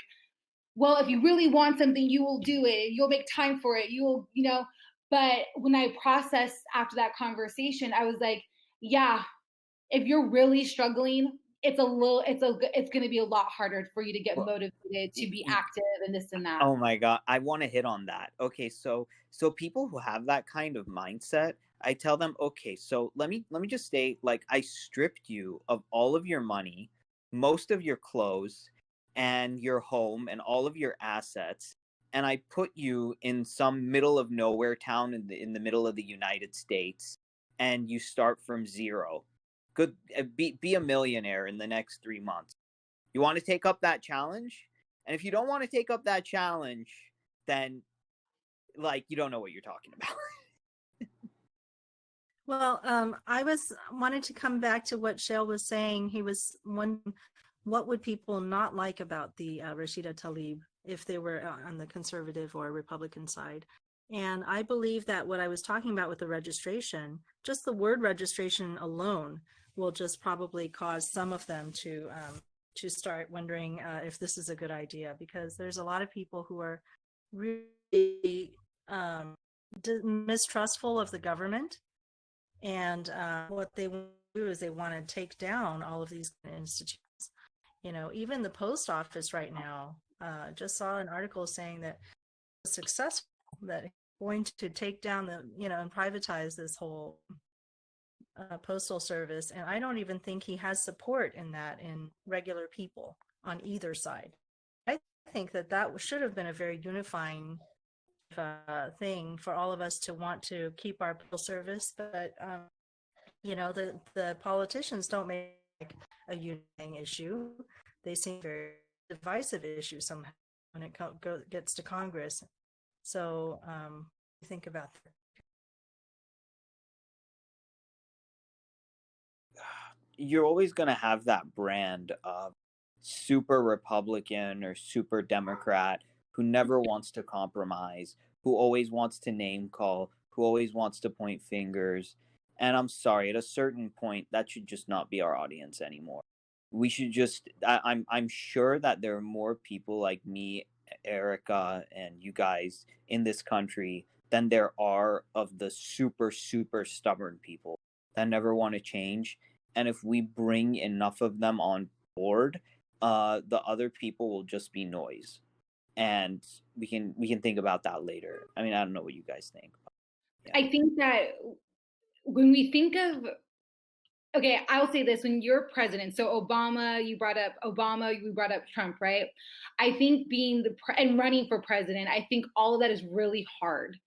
well, if you really want something, you will do it. You'll make time for it. But when I processed after that conversation, I was like, yeah, if you're really struggling, it's going to be a lot harder for you to get motivated to be active and this and that. Oh my God. I want to hit on that. Okay. So people who have that kind of mindset, I tell them, okay, so let me just say, like, I stripped you of all of your money, most of your clothes, and your home and all of your assets, and I put you in some middle of nowhere town in the middle of the United States, and you start from zero. Good, be a millionaire in the next 3 months. You want to take up that challenge? And if you don't want to take up that challenge, then like you don't know what you're talking about. Well, I wanted to come back to what Shael was saying. He was wondering, what would people not like about the Rashida Tlaib if they were on the conservative or Republican side? And I believe that what I was talking about with the registration, just the word registration alone will just probably cause some of them to start wondering if this is a good idea, because there's a lot of people who are really mistrustful of the government. And what they want to do is they want to take down all of these institutions. Even the post office right now, just saw an article saying that it's successful, that it's going to take down and privatize this whole postal service. And I don't even think he has support in regular people on either side. I think that should have been a very unifying thing for all of us to want to keep our postal service, but the politicians don't make a unifying issue. They seem very divisive issue somehow when it gets to Congress. So think about that. You're always going to have that brand of super Republican or super Democrat who never wants to compromise, who always wants to name call, who always wants to point fingers. And I'm sorry, at a certain point, that should just not be our audience anymore. We should just. I'm sure that there are more people like me, Erica, and you guys in this country than there are of the super super stubborn people that never want to change. And if we bring enough of them on board, the other people will just be noise. And we can think about that later. I mean, I don't know what you guys think. Yeah. I think that when we think of, okay, I'll say this: when you're president, so Obama, you brought up Obama, you brought up Trump, right? I think being and running for president, I think all of that is really hard.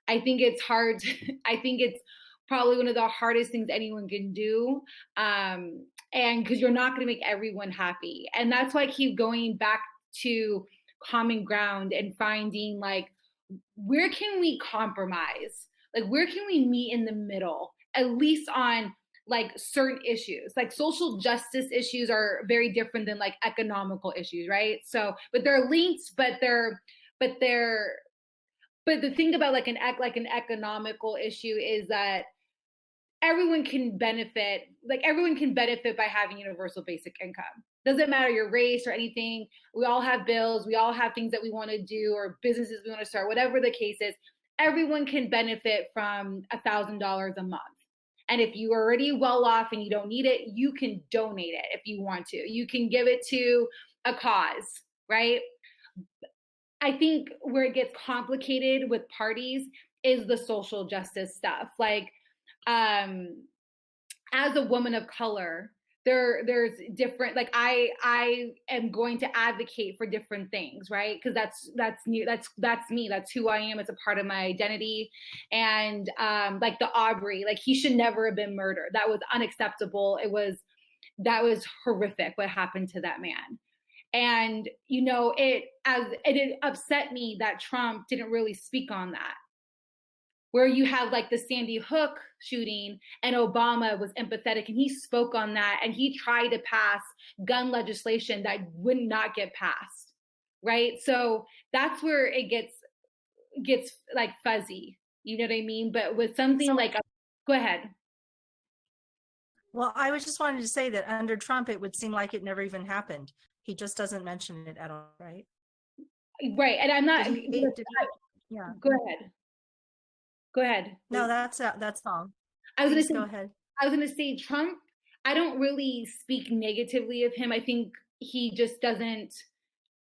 I think it's hard. I think it's probably one of the hardest things anyone can do. And because you're not going to make everyone happy. And that's why I keep going back to common ground and finding, like, where can we compromise? Like, where can we meet in the middle, at least on like certain issues? Like social justice issues are very different than like economical issues, right? So, but they're linked, but the thing about like an economical issue is that everyone can benefit by having universal basic income. Doesn't matter your race or anything. We all have bills, we all have things that we want to do, or businesses we want to start, whatever the case is. Everyone can benefit from $1,000 a month. And if you're already well off and you don't need it, you can donate it if you want to. You can give it to a cause, right? I think where it gets complicated with parties is the social justice stuff. Like, as a woman of color, there's different, like, I am going to advocate for different things, right? Because that's me, that's who I am. It's a part of my identity. And like the Aubrey, like, he should never have been murdered. That was unacceptable. That was horrific what happened to that man. And it upset me that Trump didn't really speak on that. Where you have like the Sandy Hook shooting, and Obama was empathetic and he spoke on that, and he tried to pass gun legislation that would not get passed, right? So that's where it gets like fuzzy, you know what I mean? But with something like, go ahead. Well, I was just wanted to say that under Trump, it would seem like it never even happened. He just doesn't mention it at all, right? Right, and I'm not. Yeah. Go ahead. Go ahead. No, that's all. I was Go ahead. I was going to say Trump, I don't really speak negatively of him. I think he just doesn't,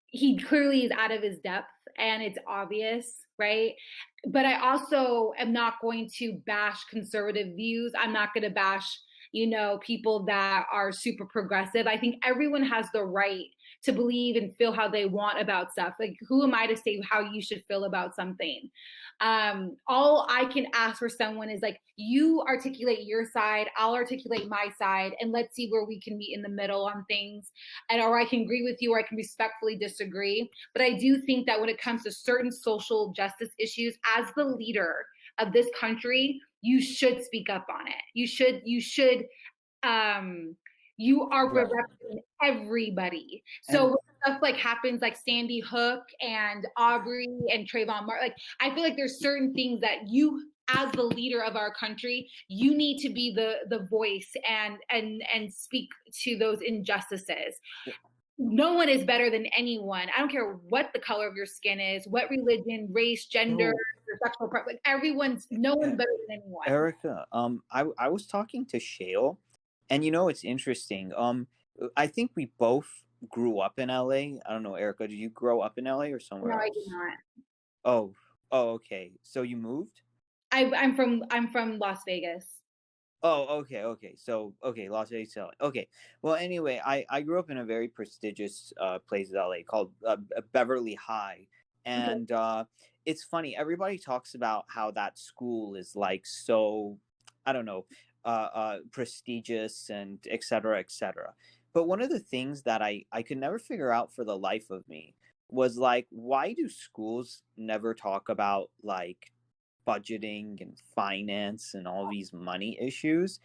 he clearly is out of his depth, and it's obvious, right? But I also am not going to bash conservative views. I'm not going to bash, people that are super progressive. I think everyone has the right to believe and feel how they want about stuff. Like, who am I to say how you should feel about something? All I can ask for someone is, like, you articulate your side, I'll articulate my side, and let's see where we can meet in the middle on things. Or I can agree with you, or I can respectfully disagree. But I do think that when it comes to certain social justice issues, as the leader of this country, you should speak up on it. You are representing everybody. So when stuff like happens, like Sandy Hook and Aubrey and Trayvon Martin, like, I feel like there's certain things that you, as the leader of our country, you need to be the voice and speak to those injustices. No one is better than anyone. I don't care what the color of your skin is, what religion, race, gender, your sexual preference. Like, no one's better than anyone. Erica, I was talking to Shael, and it's interesting. I think we both grew up in LA. I don't know, Erica, did you grow up in LA or somewhere else? No, I did not. Oh, okay. So you moved? I'm from Las Vegas. Oh, okay. So, Las Vegas, LA. Okay. Well, anyway, I grew up in a very prestigious place in LA called Beverly High. And it's funny, everybody talks about how that school is like so, I don't know, prestigious and et cetera, et cetera. But one of the things that I could never figure out for the life of me was, like, why do schools never talk about, like, budgeting and finance and all these money issues?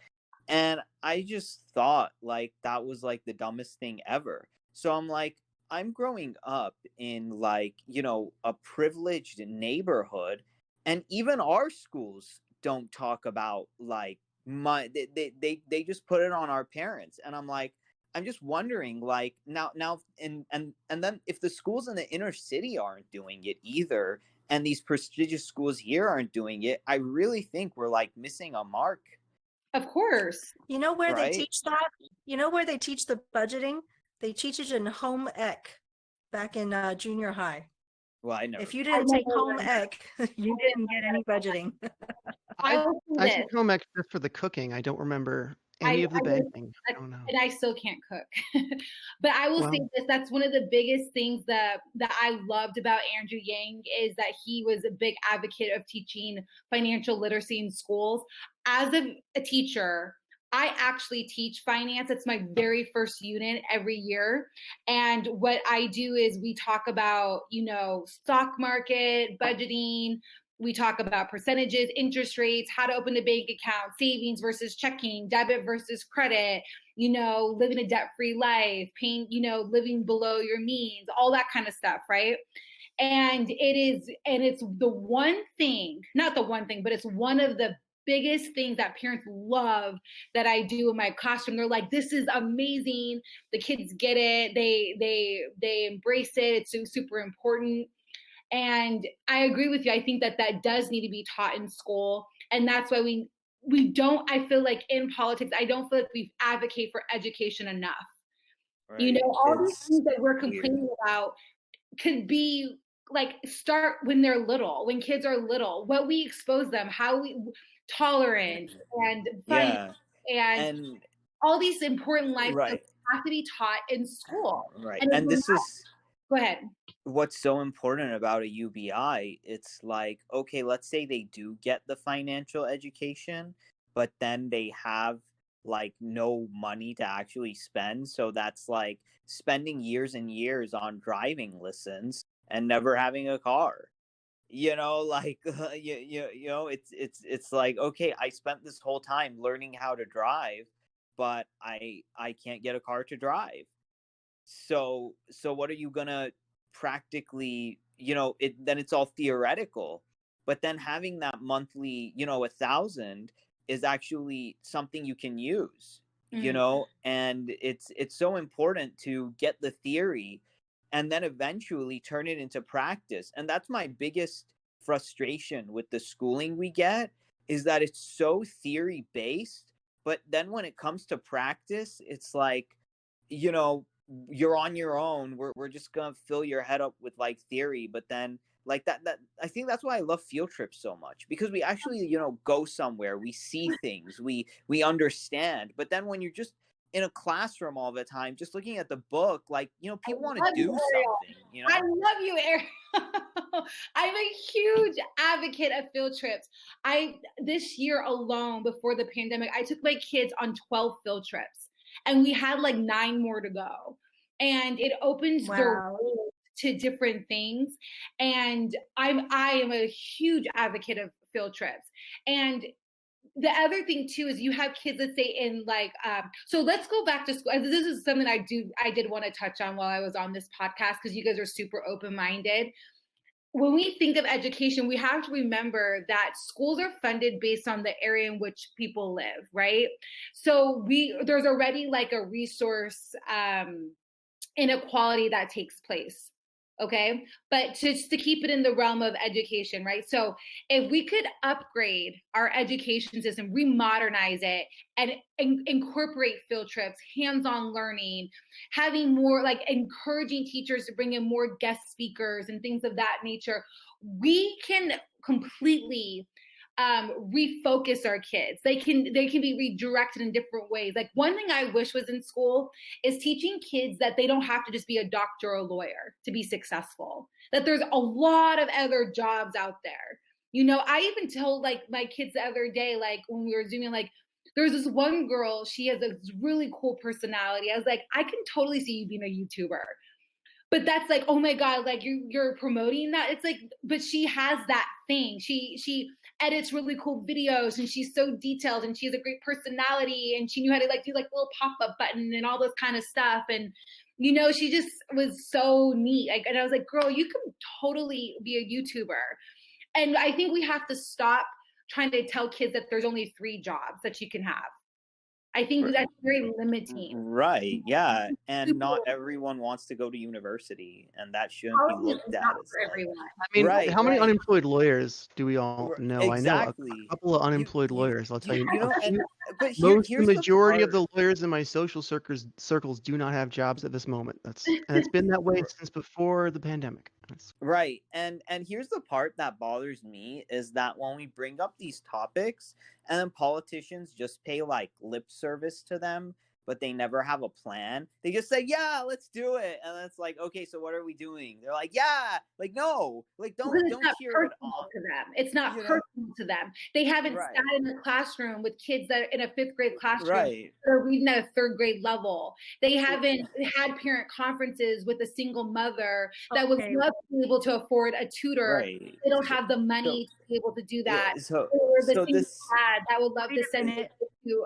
And I just thought, like, that was like the dumbest thing ever. So I'm like, I'm growing up in, like, a privileged neighborhood, and even our schools don't talk about, like, they just put it on our parents. And I'm just wondering, like, now and then if the schools in the inner city aren't doing it either, and these prestigious schools here aren't doing it, I really think we're like missing a mark. Of course. You know where they Right. teach that? You know where they teach the budgeting? They teach it in home ec back in junior high. Well, I never. If you didn't take home ec, you didn't get any budgeting. I I took home ec just for the cooking. I don't remember any of the banking. I don't know. And I still can't cook. But I will say this, that's one of the biggest things that I loved about Andrew Yang is that he was a big advocate of teaching financial literacy in schools. As a teacher, I actually teach finance. It's my very first unit every year. And what I do is we talk about, stock market, budgeting. We talk about percentages, interest rates, how to open a bank account, savings versus checking, debit versus credit, living a debt-free life, paying, living below your means, all that kind of stuff, right? And it's the one thing, not the one thing, but it's one of the biggest things that parents love that I do in my classroom. They're like, this is amazing. The kids get it. They embrace it. It's super important. And I agree with you. I think that does need to be taught in school. And that's why we don't, I feel like in politics, I don't feel like we advocate for education enough. Right. All these things that we're complaining about could be like, start when they're little, when kids are little, what we expose them, how we tolerance and fun and all these important life skills have to be taught in school. Right. And this is, go ahead. What's so important about a UBI, it's like, okay, let's say they do get the financial education, but then they have like no money to actually spend. So that's like spending years and years on driving lessons and never having a car. Like it's like, okay, I spent this whole time learning how to drive, but I can't get a car to drive. So what are you gonna practically, then it's all theoretical. But then having that monthly, 1,000 is actually something you can use, and it's so important to get the theory and then eventually turn it into practice. And that's my biggest frustration with the schooling we get, is that it's so theory based, but then when it comes to practice, it's like, you're on your own. We're just gonna fill your head up with like theory, but then like that I think that's why I love field trips so much, because we actually go somewhere, we see things, we understand. But then when you're just in a classroom all the time just looking at the book, like people want to do something. I love you, Ariel. I'm a huge advocate of field trips. This year alone, before the pandemic, I took my kids on 12 field trips. And we had like 9 more to go. And it opens doors to different things. And I am a huge advocate of field trips. And the other thing too is you have kids, let's say in like, so let's go back to school. This is something I did want to touch on while I was on this podcast, because you guys are super open-minded. When we think of education, we have to remember that schools are funded based on the area in which people live, right? So there's already like a resource inequality that takes place, okay? But just to keep it in the realm of education, right? So if we could upgrade our education system, remodernize it, and incorporate field trips, hands-on learning, having more, like encouraging teachers to bring in more guest speakers and things of that nature, we can completely refocus our kids. They can be redirected in different ways. Like one thing I wish was in school is teaching kids that they don't have to just be a doctor or a lawyer to be successful, that there's a lot of other jobs out there. I even told like my kids the other day, like when we were Zooming, like there's this one girl, she has a really cool personality. I was like, I can totally see you being a YouTuber. But that's like, oh my God, like you're promoting that. It's like, but she has that thing. She edits really cool videos, and she's so detailed, and she has a great personality, and she knew how to like do like little pop-up button and all this kind of stuff. And she just was so neat. And I was like, girl, you can totally be a YouTuber. And I think we have to stop trying to tell kids that there's only 3 jobs that you can have. I think that's very limiting. Right. Yeah. And not everyone wants to go to university, and that shouldn't be College looked is at not as for like. everyone. I mean, Right, how many right. unemployed lawyers do we all know? I know a Exactly. couple of unemployed lawyers. I'll tell you. You know, and but The here's majority of part. the lawyers in my social circles do not have jobs at this moment. And it's been that way since before the pandemic. Right. And here's the part that bothers me is that when we bring up these topics and then politicians just pay like lip service to them, but they never have a plan. They just say, "Yeah, let's do it." And then it's like, "Okay, so what are we doing?" They're like, "Yeah." Like, "No." Like, don't cheer it on. To them. It's not You know? personal to them. They haven't Right. sat in a classroom with kids that are in a 5th grade classroom Right. that are reading at a 3rd grade level. They haven't had parent conferences with a single mother that would love to be able to afford a tutor. Right. They don't have the money to be able to do that. So Or the single this dad that would love Wait to a send minute. it to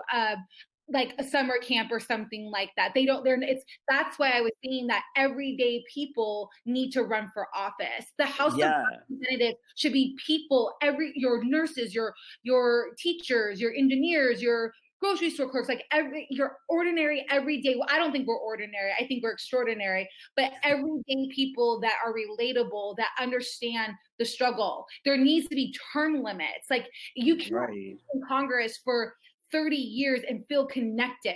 like a summer camp or something like that. That's why I was saying that everyday people need to run for office. The House of Representatives should be people, your nurses, your teachers, your engineers, your grocery store clerks, like your ordinary everyday. Well, I don't think we're ordinary. I think we're extraordinary, but everyday people that are relatable, that understand the struggle. There needs to be term limits. Like you can't be in Congress for 30 years and feel connected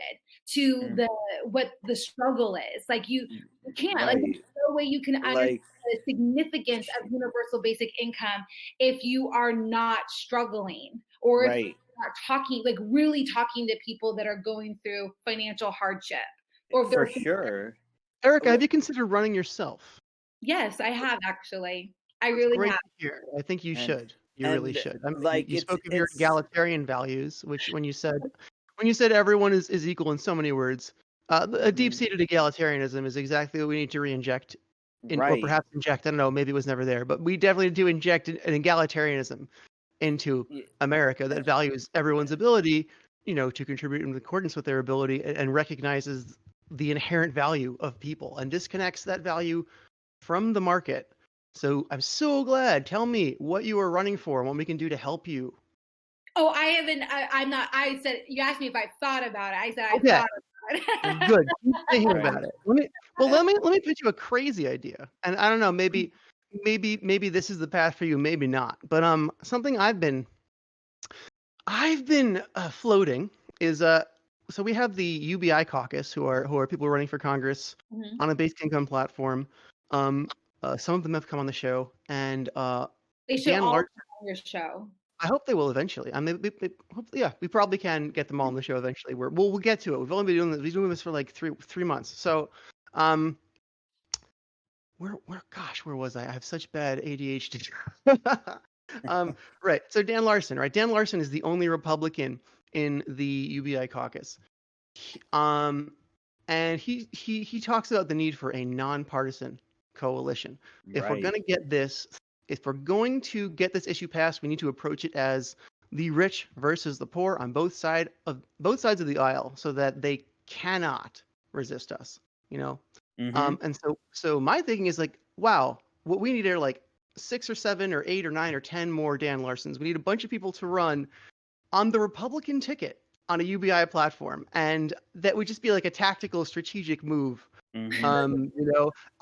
to what the struggle is. Like you can't. Like there's no way you can understand the significance of universal basic income if you are not struggling, or if you're not talking, like really talking to people that are going through financial hardship. Or for sure. Aarika, have you considered running yourself? Yes, I have actually. I That's really great have. To hear. I think you should. You really should. I mean, like you spoke of your egalitarian values, which when you said everyone is equal in so many words, a deep-seated egalitarianism is exactly what we need to re-inject, or perhaps inject. I don't know. Maybe it was never there, but we definitely need to inject an egalitarianism into America that values everyone's ability, to contribute in accordance with their ability, and recognizes the inherent value of people and disconnects that value from the market. So I'm so glad. Tell me what you are running for and what we can do to help you. Oh, I haven't. I'm not. I said you asked me if I thought about it. I said I thought about it. Good. Keep thinking about it. Let me pitch you a crazy idea. And I don't know. Maybe this is the path for you. Maybe not. But something I've been floating is so we have the UBI caucus, who are people running for Congress on a basic income platform. Some of them have come on the show, and they should all come on your show. I hope they will eventually. I mean, we probably can get them all on the show eventually. We'll get to it. We've only been doing this for like three months. So, where was I? I have such bad ADHD. Right. So Dan Larson, right? Dan Larson is the only Republican in the UBI caucus. And he talks about the need for a nonpartisan coalition. If we're going to get this issue passed, we need to approach it as the rich versus the poor on both sides of the aisle, so that they cannot resist us. And so my thinking is like, wow, what we need are like 6 or 7 or 8 or 9 or 10 more Dan Larsons. We need a bunch of people to run on the Republican ticket on a UBI platform, and that would just be like a tactical, strategic move.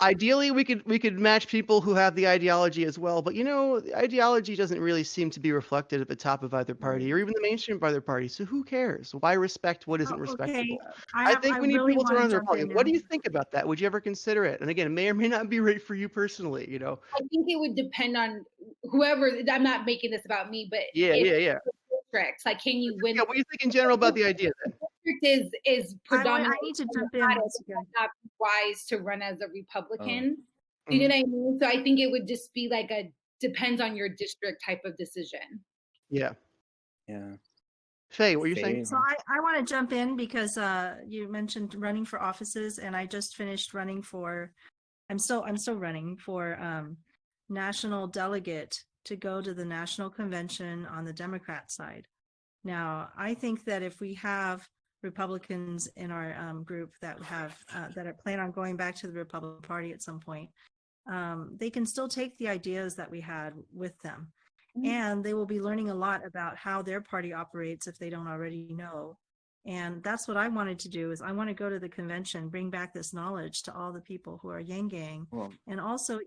Ideally we could match people who have the ideology as well, but the ideology doesn't really seem to be reflected at the top of either party, or even the mainstream of either party. So who cares? Why respect what isn't respectable? I think we need people to run the Republican. What do you think about that? Would you ever consider it? And again, it may or may not be right for you personally. I think it would depend on whoever. I'm not making this about me, but yeah. Districts, like, can you win? Yeah, what do you think in general about the idea then? District is predominantly. I need to jump in. Not wise to run as a Republican. Do you know what I mean? So I think it would just be like depends on your district type of decision. Yeah. Faye, what are you saying? So I want to jump in because you mentioned running for offices, and I just finished running for. I'm still running for national delegate to go to the national convention on the Democrat side. Now, I think that if we have Republicans in our group that are planning on going back to the Republican Party at some point, they can still take the ideas that we had with them. and they will be learning a lot about how their party operates if they don't already know. And that's what I wanted to do, is I want to go to the convention, bring back this knowledge to all the people who are Yang Gang, and also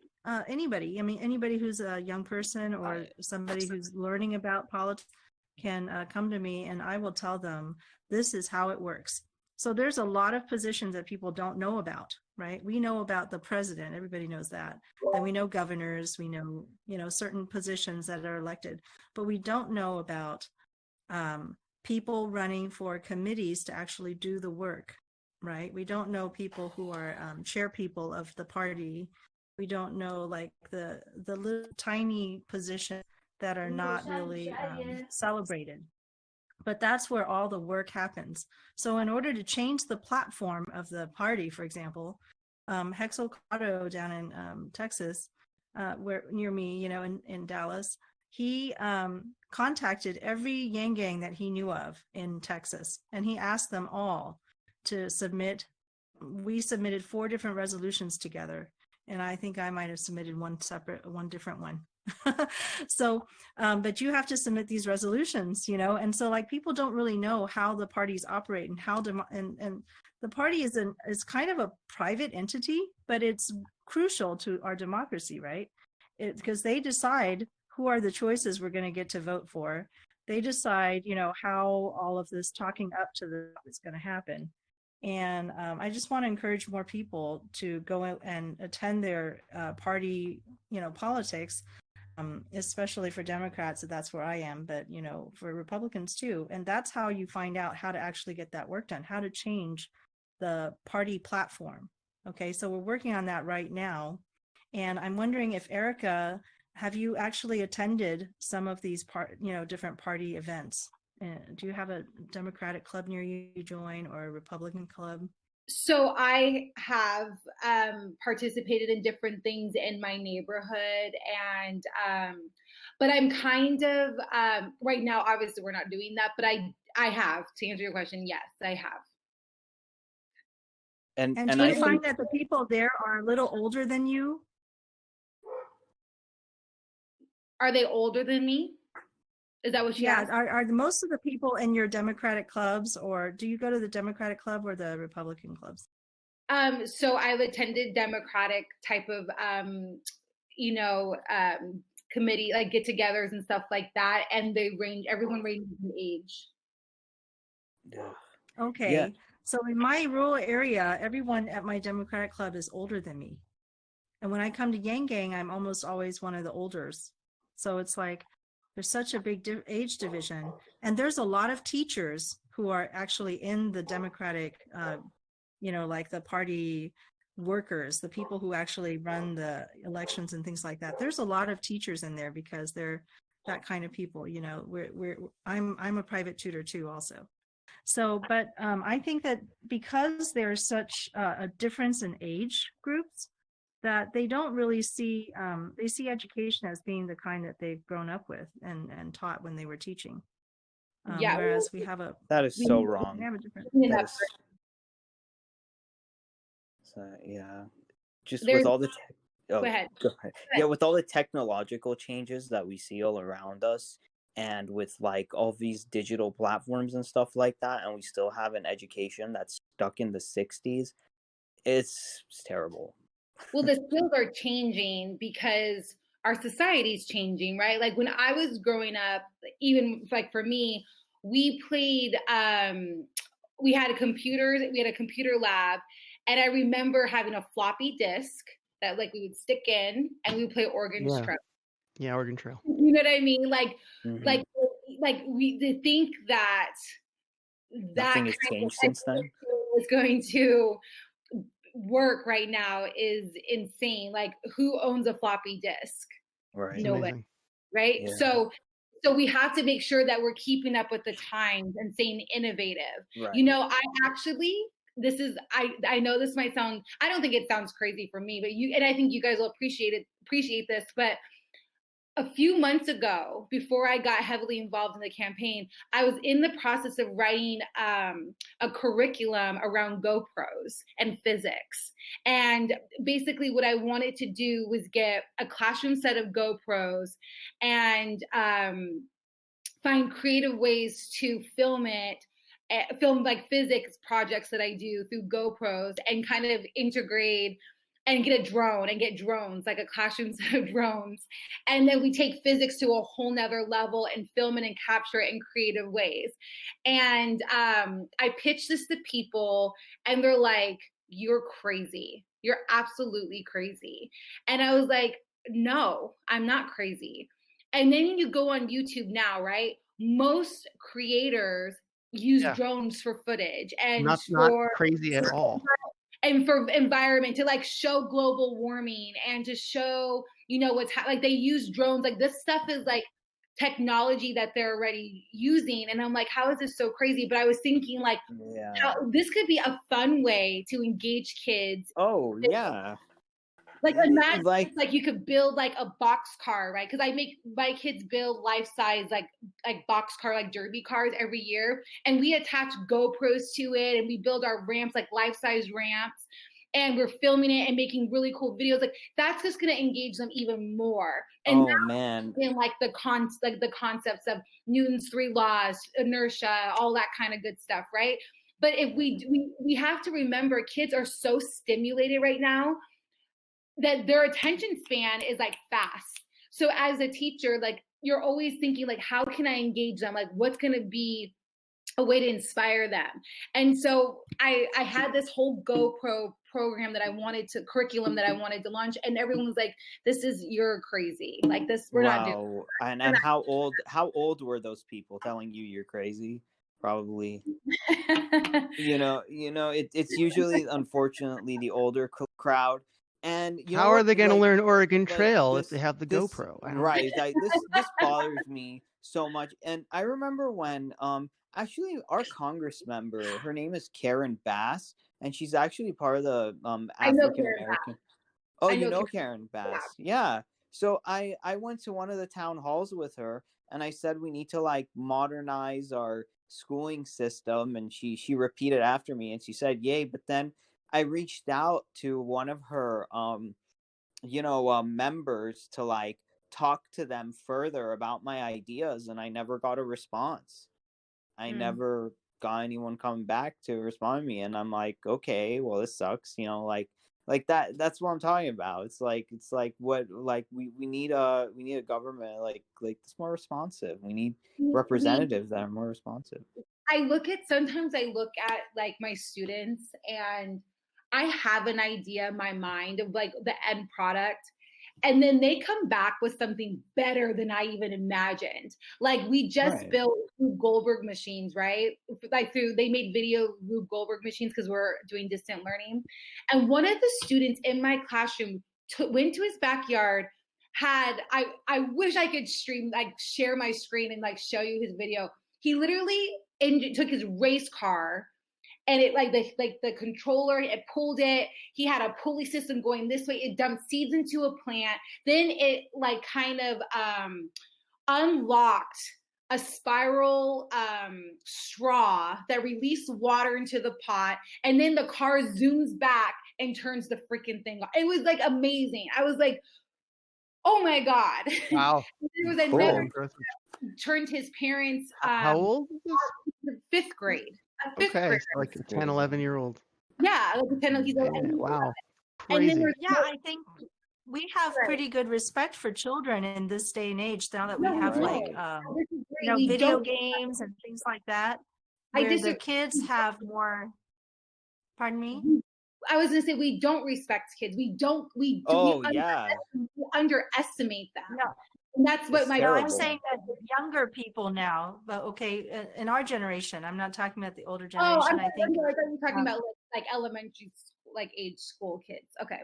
anybody. I mean, anybody who's a young person or somebody who's learning about politics can come to me, and I will tell them this is how it works. So there's a lot of positions that people don't know about, right? We know about the president, everybody knows that. Then we know governors, we know, certain positions that are elected, but we don't know about people running for committees to actually do the work, right? We don't know people who are chair people of the party. We don't know like the little tiny positions that are not really celebrated. But that's where all the work happens. So in order to change the platform of the party, for example, Hexel Cotto down in Texas, where near me, in Dallas, he contacted every Yang Gang that he knew of in Texas, and he asked them all to submit. We submitted 4 different resolutions together, and I think I might have submitted one different one. So, but you have to submit these resolutions, and so like people don't really know how the parties operate and how and the party is kind of a private entity, but it's crucial to our democracy, right? Because they decide who are the choices we're going to get to vote for. They decide, how all of this talking up to the is going to happen. And I just want to encourage more people to go and attend their party, politics, especially for Democrats. That's where I am, but, for Republicans too. And that's how you find out how to actually get that work done, how to change the party platform. Okay, so we're working on that right now. And I'm wondering if Aarika, have you actually attended some of these different party events? Do you have a Democratic club near you join, or a Republican club? So I have participated in different things in my neighborhood, and but I'm kind of right now. Obviously, we're not doing that, but I have, to answer your question. Yes, I have. And do you find that the people there are a little older than you? Are they older than me? Is that what you asked? Are most of the people in your Democratic clubs, or do you go to the Democratic club or the Republican clubs? So I've attended Democratic type of, committee, like get-togethers and stuff like that, and everyone ranges in age. Okay. Yeah. So in my rural area, everyone at my Democratic club is older than me. And when I come to Yang Gang, I'm almost always one of the olders. So it's like, there's such a big age division. And there's a lot of teachers who are actually in the Democratic, like the party workers, the people who actually run the elections and things like that. There's a lot of teachers in there because they're that kind of people, I'm a private tutor too also. So, but I think that because there's such a difference in age groups, that they don't really see, they see education as being the kind that they've grown up with and taught when they were teaching. Whereas we have that is so wrong. We have a different. Yeah. Just with all the go ahead. Yeah, with all the technological changes that we see all around us, and with like all these digital platforms and stuff like that, and we still have an education that's stuck in the 60s, it's terrible. Well, the skills are changing because our society's changing, right? Like when I was growing up, even like for me, we played, we had a computer lab, and I remember having a floppy disk that like we would stick in, and we would play Oregon Trail. Yeah, Oregon Trail. You know what I mean? Like, like we think that nothing has changed since then. Was going to work right now is insane. Like, who owns a floppy disk? Right. Nobody. Right. Yeah. So we have to make sure that we're keeping up with the times and staying innovative. Right. I actually, I know this might sound, I don't think it sounds crazy for me, but and I think you guys will appreciate this, but a few months ago, before I got heavily involved in the campaign, I was in the process of writing a curriculum around GoPros and physics. And basically what I wanted to do was get a classroom set of GoPros and find creative ways to film it, film like physics projects that I do through GoPros, and kind of integrate and get a drone and get drones, like a classroom set of drones. And then we take physics to a whole nother level and film it and capture it in creative ways. And I pitched this to people and they're like, you're crazy. You're absolutely crazy. And I was like, no, I'm not crazy. And then you go on YouTube now, right? Most creators use drones for footage and not crazy at all. And for environment, to like show global warming and to show, you know, what's like they use drones. Like this stuff is like technology that they're already using. And I'm like, how is this so crazy? But I was thinking like, how, this could be a fun way to engage kids. Oh, yeah. Like imagine like you could build like a box car, right? Because I make my kids build life size like box car, like derby cars every year, and we attach GoPros to it, and we build our ramps like life size ramps, and we're filming it and making really cool videos. Like that's just gonna engage them even more. And in like the concepts of Newton's 3 laws, inertia, all that kind of good stuff, right? But if we have to remember, kids are so stimulated right now that their attention span is like fast. So as a teacher, like you're always thinking like, how can I engage them? Like what's going to be a way to inspire them? And so I had this whole GoPro program that curriculum that I wanted to launch, and everyone was like, you're crazy. Like this, we're not doing it. And how old were those people telling you you're crazy? Probably, you know, it's usually, unfortunately, the older crowd. And how are they going to learn Oregon Trail if they have the GoPro? Right. This bothers me so much. And I remember when actually our Congress member, her name is Karen Bass, and she's actually part of the African American. Oh, you know Karen Bass. Yeah. So I went to one of the town halls with her, and I said we need to like modernize our schooling system, and she repeated after me, and she said yay. But then I reached out to one of her members to like talk to them further about my ideas, and I never got a response. I never got anyone coming back to respond to me, and I'm like, okay, well, this sucks, like that's what I'm talking about. It's like what, like we need a government like that's more responsive. We need representatives that are more responsive. Sometimes I look at like my students, and I have an idea in my mind of like the end product, and then they come back with something better than I even imagined. Like we just built Rube Goldberg machines, right? Like they made video Rube Goldberg machines because we're doing distant learning. And one of the students in my classroom went to his backyard, I wish I could share my screen and like show you his video. He literally took his race car, and it the controller, it pulled it. He had a pulley system going this way. It dumped seeds into a plant. Then it like kind of unlocked a spiral straw that released water into the pot. And then the car zooms back and turns the freaking thing off. It was like amazing. I was like, oh my God. Wow. There was another turned his parents. How old is this? 5th grade. Okay, so like a 10, 11-year-old. Yeah, like a 10, he's wow. Crazy. And then I think we have pretty good respect for children in this day and age now that we have video games and things like that, where the kids have more. Pardon me? I was gonna say we don't respect kids. We underestimate them. No. And that's what I'm saying that the younger people now, but okay, in our generation, I'm not talking about the older generation. I thought you were talking about like elementary like age school kids. Okay.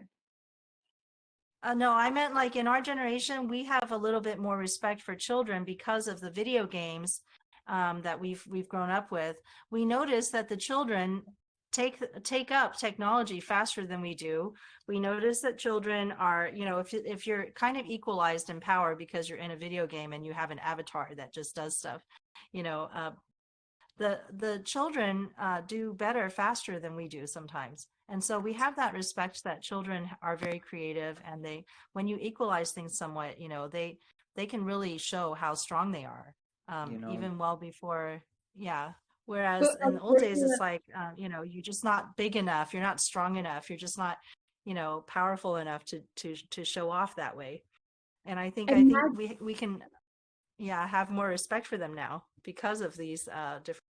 No, I meant like in our generation, we have a little bit more respect for children because of the video games that we've grown up with. We notice that the children take up technology faster than we do. We notice that children are, if you're kind of equalized in power because you're in a video game and you have an avatar that just does stuff, the children do better faster than we do sometimes. And so we have that respect that children are very creative, and when you equalize things somewhat, they can really show how strong they are, even well before, yeah. Whereas in the old days, it's like, you're just not big enough. You're not strong enough. You're just not, powerful enough to show off that way. And I think we can, have more respect for them now because of these different.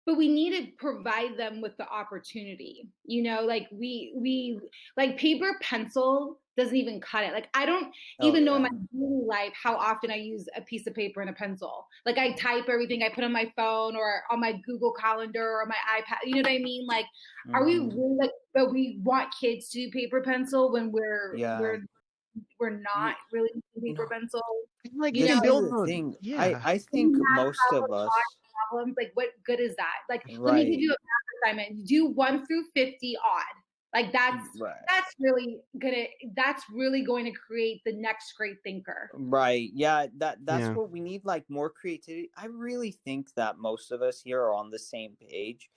But we need to provide them with the opportunity, like we like paper pencil doesn't even cut it. Like I don't even know in my daily life how often I use a piece of paper and a pencil. Like I type everything I put on my phone or on my Google Calendar or my iPad. You know what I mean? Like, are we really like? But we want kids to do paper pencil when we're not really using paper pencil. Like this you is build the thing. Yeah, I think most of us. Problems, like what good is that? Like let me give you a math assignment. Do 1 through 50 odd. Like that's really going to create the next great thinker. Right. Yeah, that's what we need, like more creativity. I really think that most of us here are on the same page.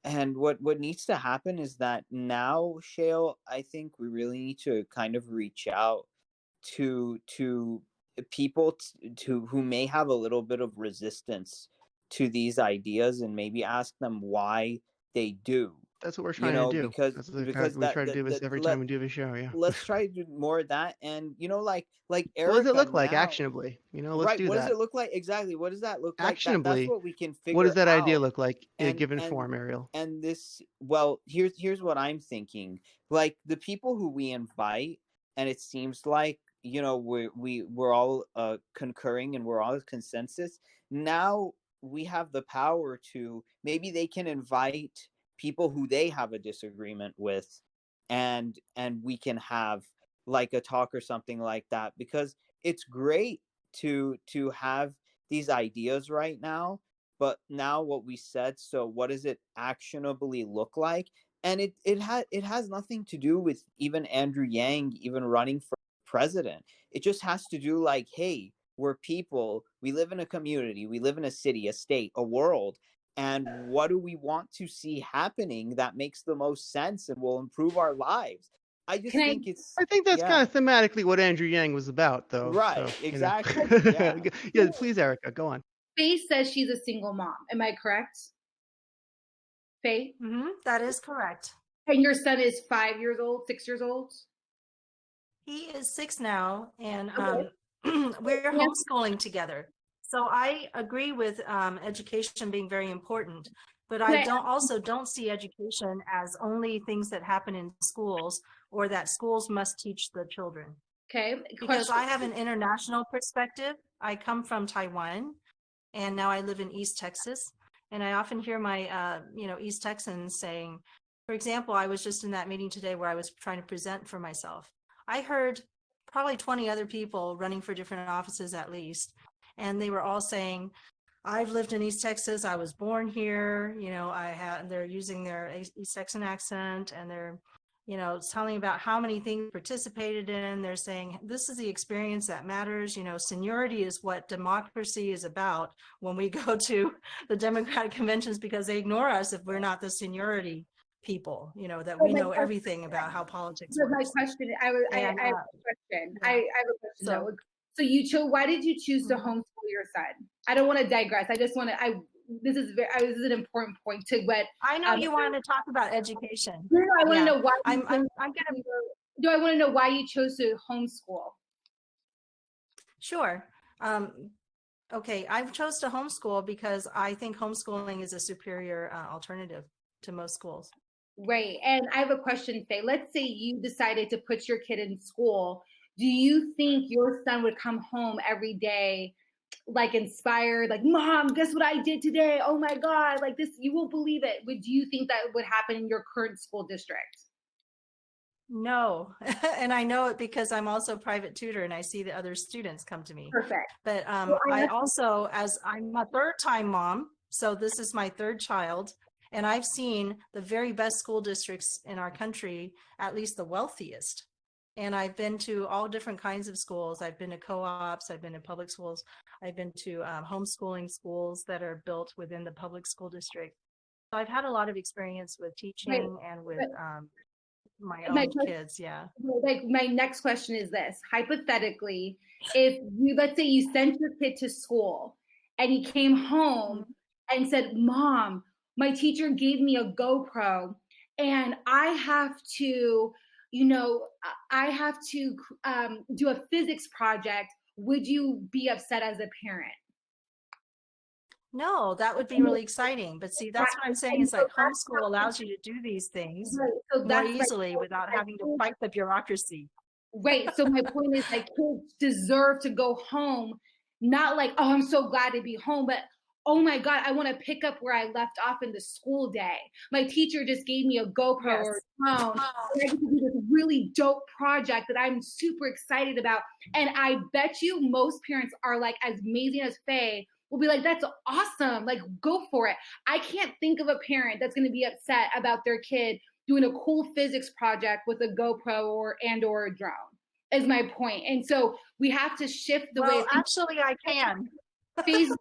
And what needs to happen is that now, Shael, I think we really need to kind of reach out to people who may have a little bit of resistance to these ideas, and maybe ask them why they do. That's what we're trying to do. Because we try to do this every time we do a show. Yeah. Let's try to do more of that, and like Aarika, what does it look like actionably? Let's do that. What does it look like exactly? What does that look like? Actionably, that's what we can figure. What does that out. idea look like in a given form, Ariel? And this, well, here's what I'm thinking. Like the people who we invite, and it seems like we're all concurring and we're all consensus. Now we have the power to, maybe they can invite people who they have a disagreement with, and we can have like a talk or something like that, because it's great to have these ideas right now, but now what we said, so what does it actionably look like? And it has nothing to do with even Andrew Yang even running for president. It just has to do like, hey, we're people, we live in a community, we live in a city, a state, a world, and what do we want to see happening that makes the most sense and will improve our lives? I think that's kind of thematically what Andrew Yang was about, though. Right, so, exactly. Yeah, please, Aarika, go on. Faye says she's a single mom. Am I correct? Faye? Mm-hmm, that is correct. And your son is 5 years old, 6 years old? He is 6 now, and we're homeschooling together. So I agree with education being very important, but I don't see education as only things that happen in schools or that schools must teach the children. Okay. Because I have an international perspective. I come from Taiwan, and now I live in East Texas. And I often hear my, East Texans saying, for example, I was just in that meeting today where I was trying to present for myself. I heard probably 20 other people running for different offices at least. And they were all saying, I've lived in East Texas. I was born here. They're using their East Texan accent, and they're, telling about how many things participated in. They're saying, this is the experience that matters. Seniority is what democracy is about when we go to the Democratic conventions, because they ignore us if we're not the seniority people, that we know everything about how politics works. My question, I have a question. I have a question. So why did you choose to homeschool your son? I don't want to digress. I just want to, this is an important point to what. I know you wanted to talk about education. No, I want to know why. I want to know why you chose to homeschool. Sure. Okay, I've chose to homeschool because I think homeschooling is a superior alternative to most schools. Right. And I have a question, Faye. Let's say you decided to put your kid in school. Do you think your son would come home every day like inspired, like, Mom, guess what I did today? Oh my God, like this, you won't believe it. Do you think that would happen in your current school district? No. And I know it because I'm also a private tutor and I see the other students come to me. Perfect. But I also, as I'm a third time mom, so this is my third child, And I've seen the very best school districts in our country, at least the wealthiest. And I've been to all different kinds of schools. I've been to co-ops, I've been to public schools, I've been to homeschooling schools that are built within the public school district. So I've had a lot of experience with teaching and with my own kids. Yeah. Like my next question is this: hypothetically, if you, let's say you sent your kid to school and he came home and said, "Mom, my teacher gave me a GoPro and I have to, I have to do a physics project," would you be upset as a parent? No, that would be really exciting. But see, that's what I'm saying is like homeschool allows you to do these things more easily without having to fight the bureaucracy. Right. So my point is, like, kids deserve to go home, not like, oh, I'm so glad to be home, but oh my God, I want to pick up where I left off in the school day. My teacher just gave me a GoPro or a phone, and I get to do this really dope project that I'm super excited about. And I bet you most parents are like as amazing as Faye, will be like, that's awesome. Like, go for it. I can't think of a parent that's going to be upset about their kid doing a cool physics project with a GoPro or a drone, is my point. And so we have to shift the way. Actually, I can. Faye's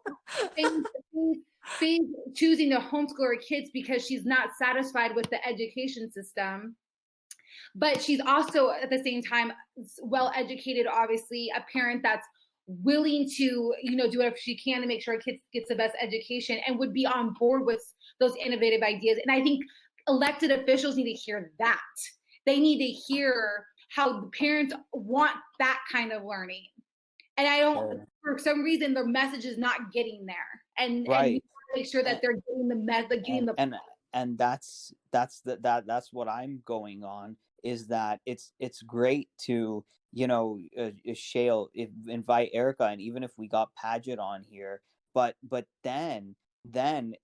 choosing to homeschool her kids because she's not satisfied with the education system. But she's also, at the same time, well-educated, obviously, a parent that's willing to, do whatever she can to make sure her kids gets the best education and would be on board with those innovative ideas. And I think elected officials need to hear that. They need to hear how the parents want that kind of learning. And I don't, for some reason, their message is not getting there. And we want to make sure that they're getting the message, and that's what I'm going on, is that it's great to, Shael, invite Aarika, and even if we got Paget on here, but then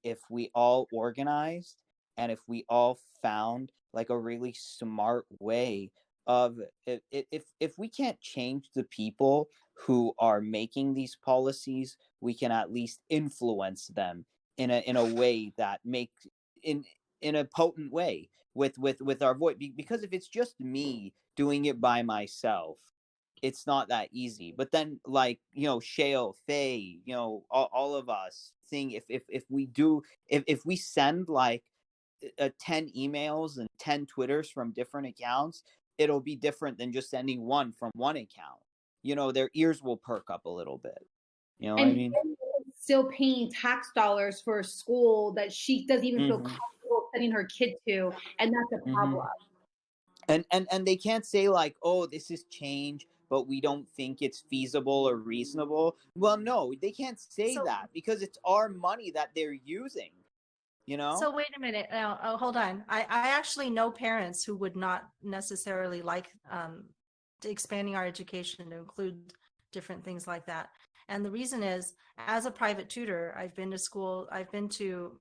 if we all organized and if we all found like a really smart way of, if we can't change the people who are making these policies, we can at least influence them in a way that makes in a potent way with our voice. Because if it's just me doing it by myself, it's not that easy. But then, like, Shael, Faye, all of us think if we send like 10 emails and 10 Twitters from different accounts, it'll be different than just sending one from one account. Their ears will perk up a little bit. You know what I mean? Still paying tax dollars for a school that she doesn't even feel comfortable sending her kid to, and that's a problem. And they can't say like, oh, this is change, but we don't think it's feasible or reasonable. Well, no, they can't say that because it's our money that they're using. So wait a minute. Hold on. I actually know parents who would not necessarily like expanding our education to include different things like that. And the reason is, as a private tutor, I've been to school, I've been to,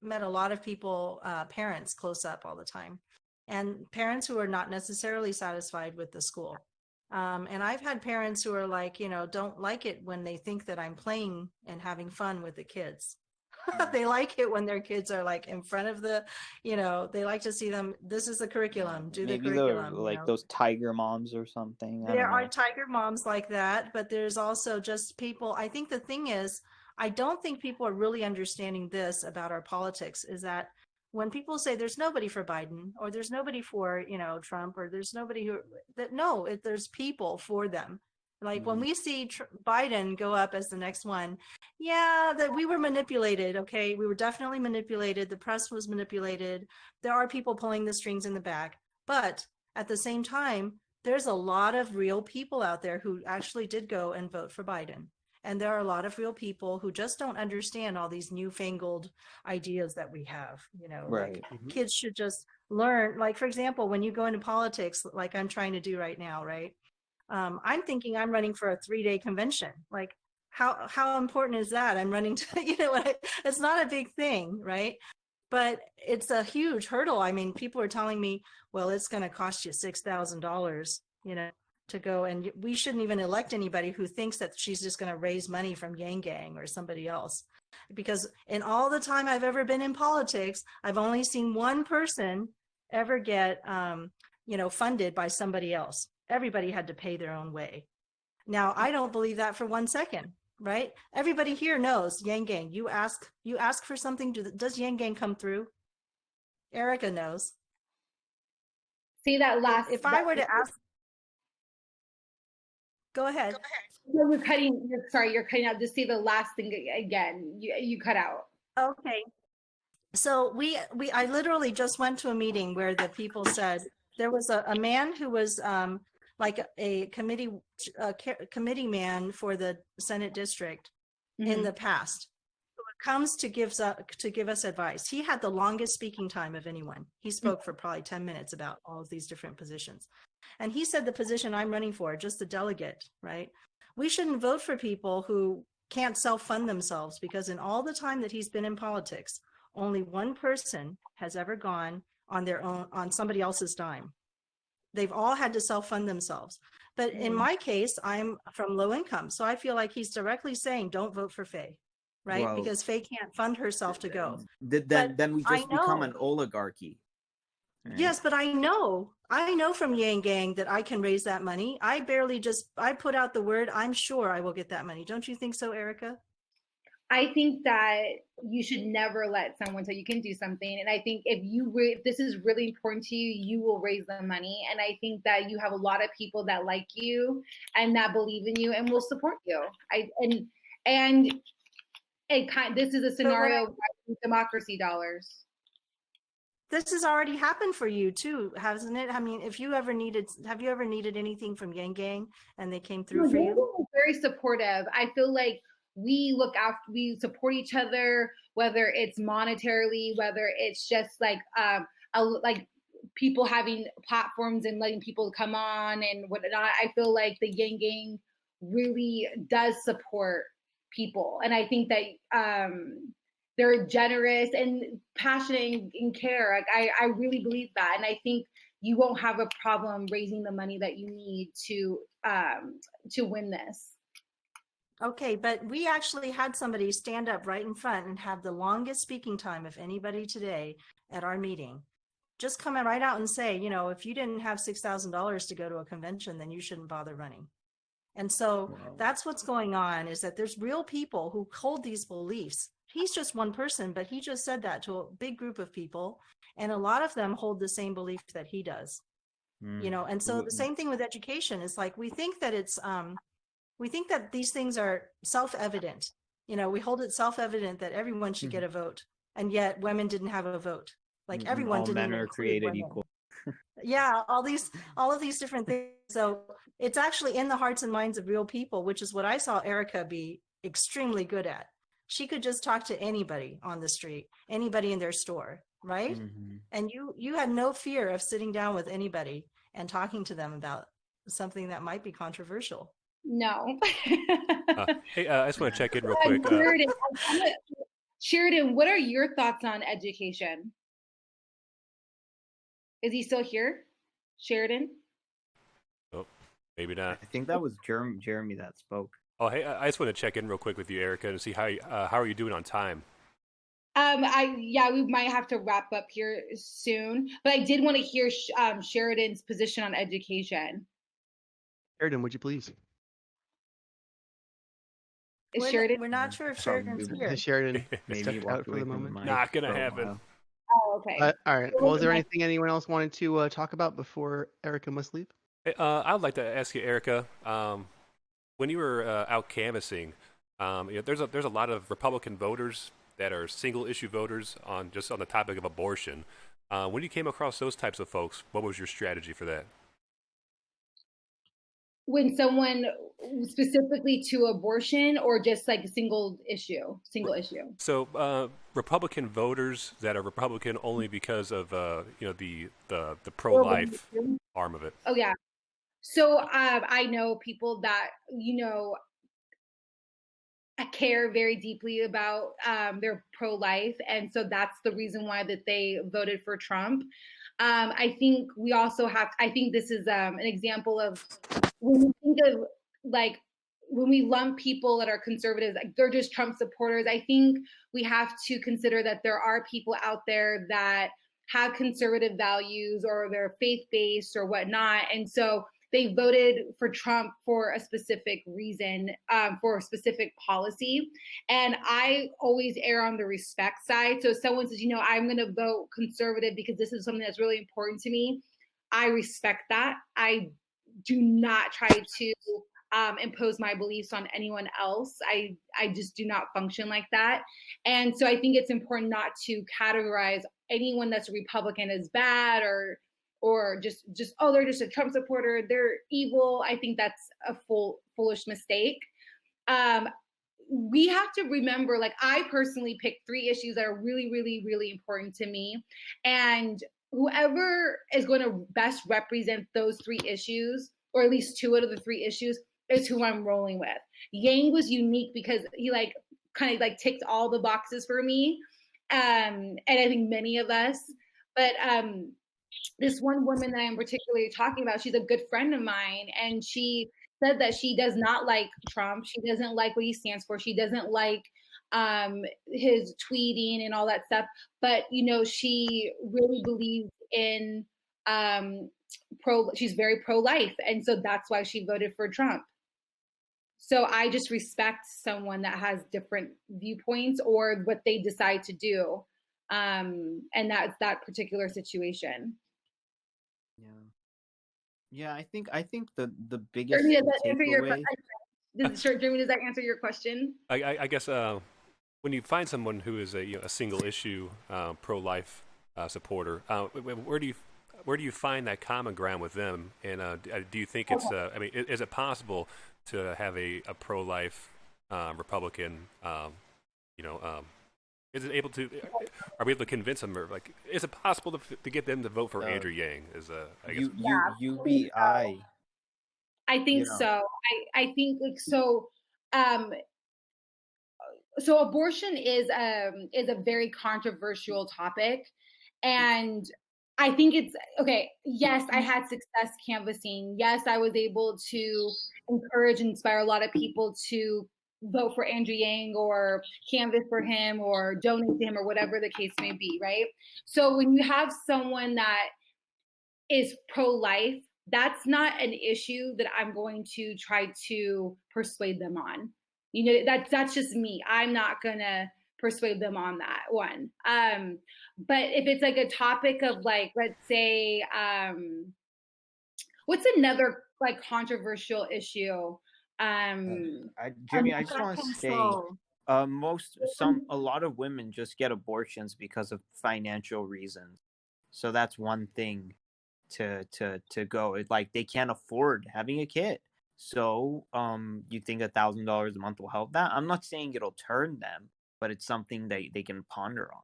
met a lot of people, parents close up all the time, and parents who are not necessarily satisfied with the school. And I've had parents who are like, don't like it when they think that I'm playing and having fun with the kids. They like it when their kids are like in front of the, they like to see them. This is the curriculum. Do maybe the curriculum. Like those tiger moms or something. There are tiger moms like that, but there's also just people. I think the thing is, I don't think people are really understanding this about our politics, is that when people say there's nobody for Biden or there's nobody for, Trump, or there's nobody there's people for them. Like when we see Biden go up as the next one, that we were manipulated. Okay, we were definitely manipulated. The press was manipulated. There are people pulling the strings in the back, but at the same time, there's a lot of real people out there who actually did go and vote for Biden. And there are a lot of real people who just don't understand all these newfangled ideas that we have, right. Like kids should just learn. Like, for example, when you go into politics, like I'm trying to do right now, right? I'm thinking I'm running for a 3-day convention. Like how important is that? I'm running to, it's not a big thing, right? But it's a huge hurdle. I mean, people are telling me, well, it's going to cost you $6,000, to go, and we shouldn't even elect anybody who thinks that she's just going to raise money from Yang Gang or somebody else. Because in all the time I've ever been in politics, I've only seen one person ever get, funded by somebody else. Everybody had to pay their own way. Now, I don't believe that for 1 second, right? Everybody here knows Yang Gang. You ask for something, does Yang Gang come through? Aarika knows. See that last. If I were to ask, go ahead. No, you're cutting out. Just say the last thing again. You cut out. Okay. So I literally just went to a meeting where the people said there was a man who was like a committee man for the Senate district in the past, who comes to give us advice. He had the longest speaking time of anyone. He spoke for probably 10 minutes about all of these different positions. And he said the position I'm running for, just the delegate, right? We shouldn't vote for people who can't self-fund themselves, because in all the time that he's been in politics, only one person has ever gone on their own, on somebody else's dime. They've all had to self-fund themselves. But in my case, I'm from low income. So I feel like he's directly saying, don't vote for Faye, right? Well, because Faye can't fund herself to go. Then we just become an oligarchy. Right? Yes, but I know from Yang Gang that I can raise that money. I put out the word. I'm sure I will get that money. Don't you think so, Aarika? I think that you should never let someone tell you can do something. And I think if this is really important to you, you will raise the money. And I think that you have a lot of people that like you and that believe in you and will support you. This is a scenario of democracy dollars. This has already happened for you too, hasn't it? I mean, have you ever needed anything from Yang Gang and they came through for you? Very supportive. I feel like we support each other, whether it's monetarily, whether it's just like people having platforms and letting people come on and whatnot. I feel like the Yang Gang really does support people, and I think that they're generous and passionate and care. Like I really believe that, and I think you won't have a problem raising the money that you need to win this. Okay, but we actually had somebody stand up right in front and have the longest speaking time of anybody today at our meeting. Just come right out and say, if you didn't have $6,000 to go to a convention, then you shouldn't bother running. And so that's what's going on, is that there's real people who hold these beliefs. He's just one person, but he just said that to a big group of people. And a lot of them hold the same belief that he does, and so the same thing with education is like, we think that we think that these things are self-evident. We hold it self-evident that everyone should get a vote, and yet women didn't have a vote. Like everyone didn't. All men are created equal. Yeah, all of these different things. So it's actually in the hearts and minds of real people, which is what I saw Aarika be extremely good at. She could just talk to anybody on the street, anybody in their store, right? Mm-hmm. And you had no fear of sitting down with anybody and talking to them about something that might be controversial. No. Hey, I just want to check in real quick. Sheridan, what are your thoughts on education? Is he still here? Sheridan? Oh, maybe not. I think that was Jeremy that spoke. Oh, hey, I just want to check in real quick with you, Aarika, and see how are you doing on time? We might have to wrap up here soon, but I did want to hear Sheridan's position on education. Sheridan, would you please? We're not sure if Sheridan's here. Sheridan maybe stepped out for the moment. Not gonna happen. Oh, okay. All right. Well, is there anything anyone else wanted to talk about before Aarika must leave? Hey, I'd like to ask you, Aarika, when you were out canvassing, there's a lot of Republican voters that are single issue voters on the topic of abortion. When you came across those types of folks, what was your strategy for that? When someone specifically to abortion, or just like a single issue? So Republican voters that are Republican only because of the pro-life arm of it. Oh yeah. So I know people that care very deeply about their pro-life, and so that's the reason why that they voted for Trump. I think we also have. I think this is an example of when we think of like when we lump people that are conservatives, like they're just Trump supporters, I think we have to consider that there are people out there that have conservative values or they're faith-based or whatnot. And so they voted for Trump for a specific reason, for a specific policy. And I always err on the respect side. So if someone says, I'm going to vote conservative because this is something that's really important to me, I respect that. I do not try to impose my beliefs on anyone else. I just do not function like that. And so I think it's important not to categorize anyone that's a Republican as bad or just they're just a Trump supporter, they're evil. I think that's a foolish mistake. We have to remember, like, I personally picked 3 issues that are really, really, really important to me. And whoever is going to best represent those 3 issues, or at least 2 out of the 3 issues, is who I'm rolling with. Yang was unique because he kind of ticked all the boxes for me. And I think many of us, but this one woman that I'm particularly talking about, she's a good friend of mine, and she said that she does not like Trump. She doesn't like what he stands for. She doesn't like his tweeting and all that stuff. But she really believes in she's very pro-life, and so that's why she voted for Trump. So I just respect someone that has different viewpoints or what they decide to do, and that's that particular situation. Yeah, I think the biggest Jeremy, does that answer your takeaway. Jeremy, does that answer your question? I guess when you find someone who is a single issue pro-life supporter, where do you find that common ground with them? And do you think it's is it possible to have a pro-life Republican? Is it able to? Are we able to convince them? Or is it possible to get them to vote for Andrew Yang? I guess UBI. I think so. I think so. So abortion is a very controversial topic, and I think it's okay. Yes, I had success canvassing. Yes, I was able to encourage and inspire a lot of people to vote for Andrew Yang or canvass for him or donate to him or whatever the case may be, right? So when you have someone that is pro-life, that's not an issue that I'm going to try to persuade them on. That's just me. I'm not gonna persuade them on that one. But if it's a topic of let's say, what's another controversial issue? Jimmy, I just want to say, a lot of women just get abortions because of financial reasons. So that's one thing to go. It's they can't afford having a kid. So you think $1,000 a month will help that? I'm not saying it'll turn them, but it's something they can ponder on.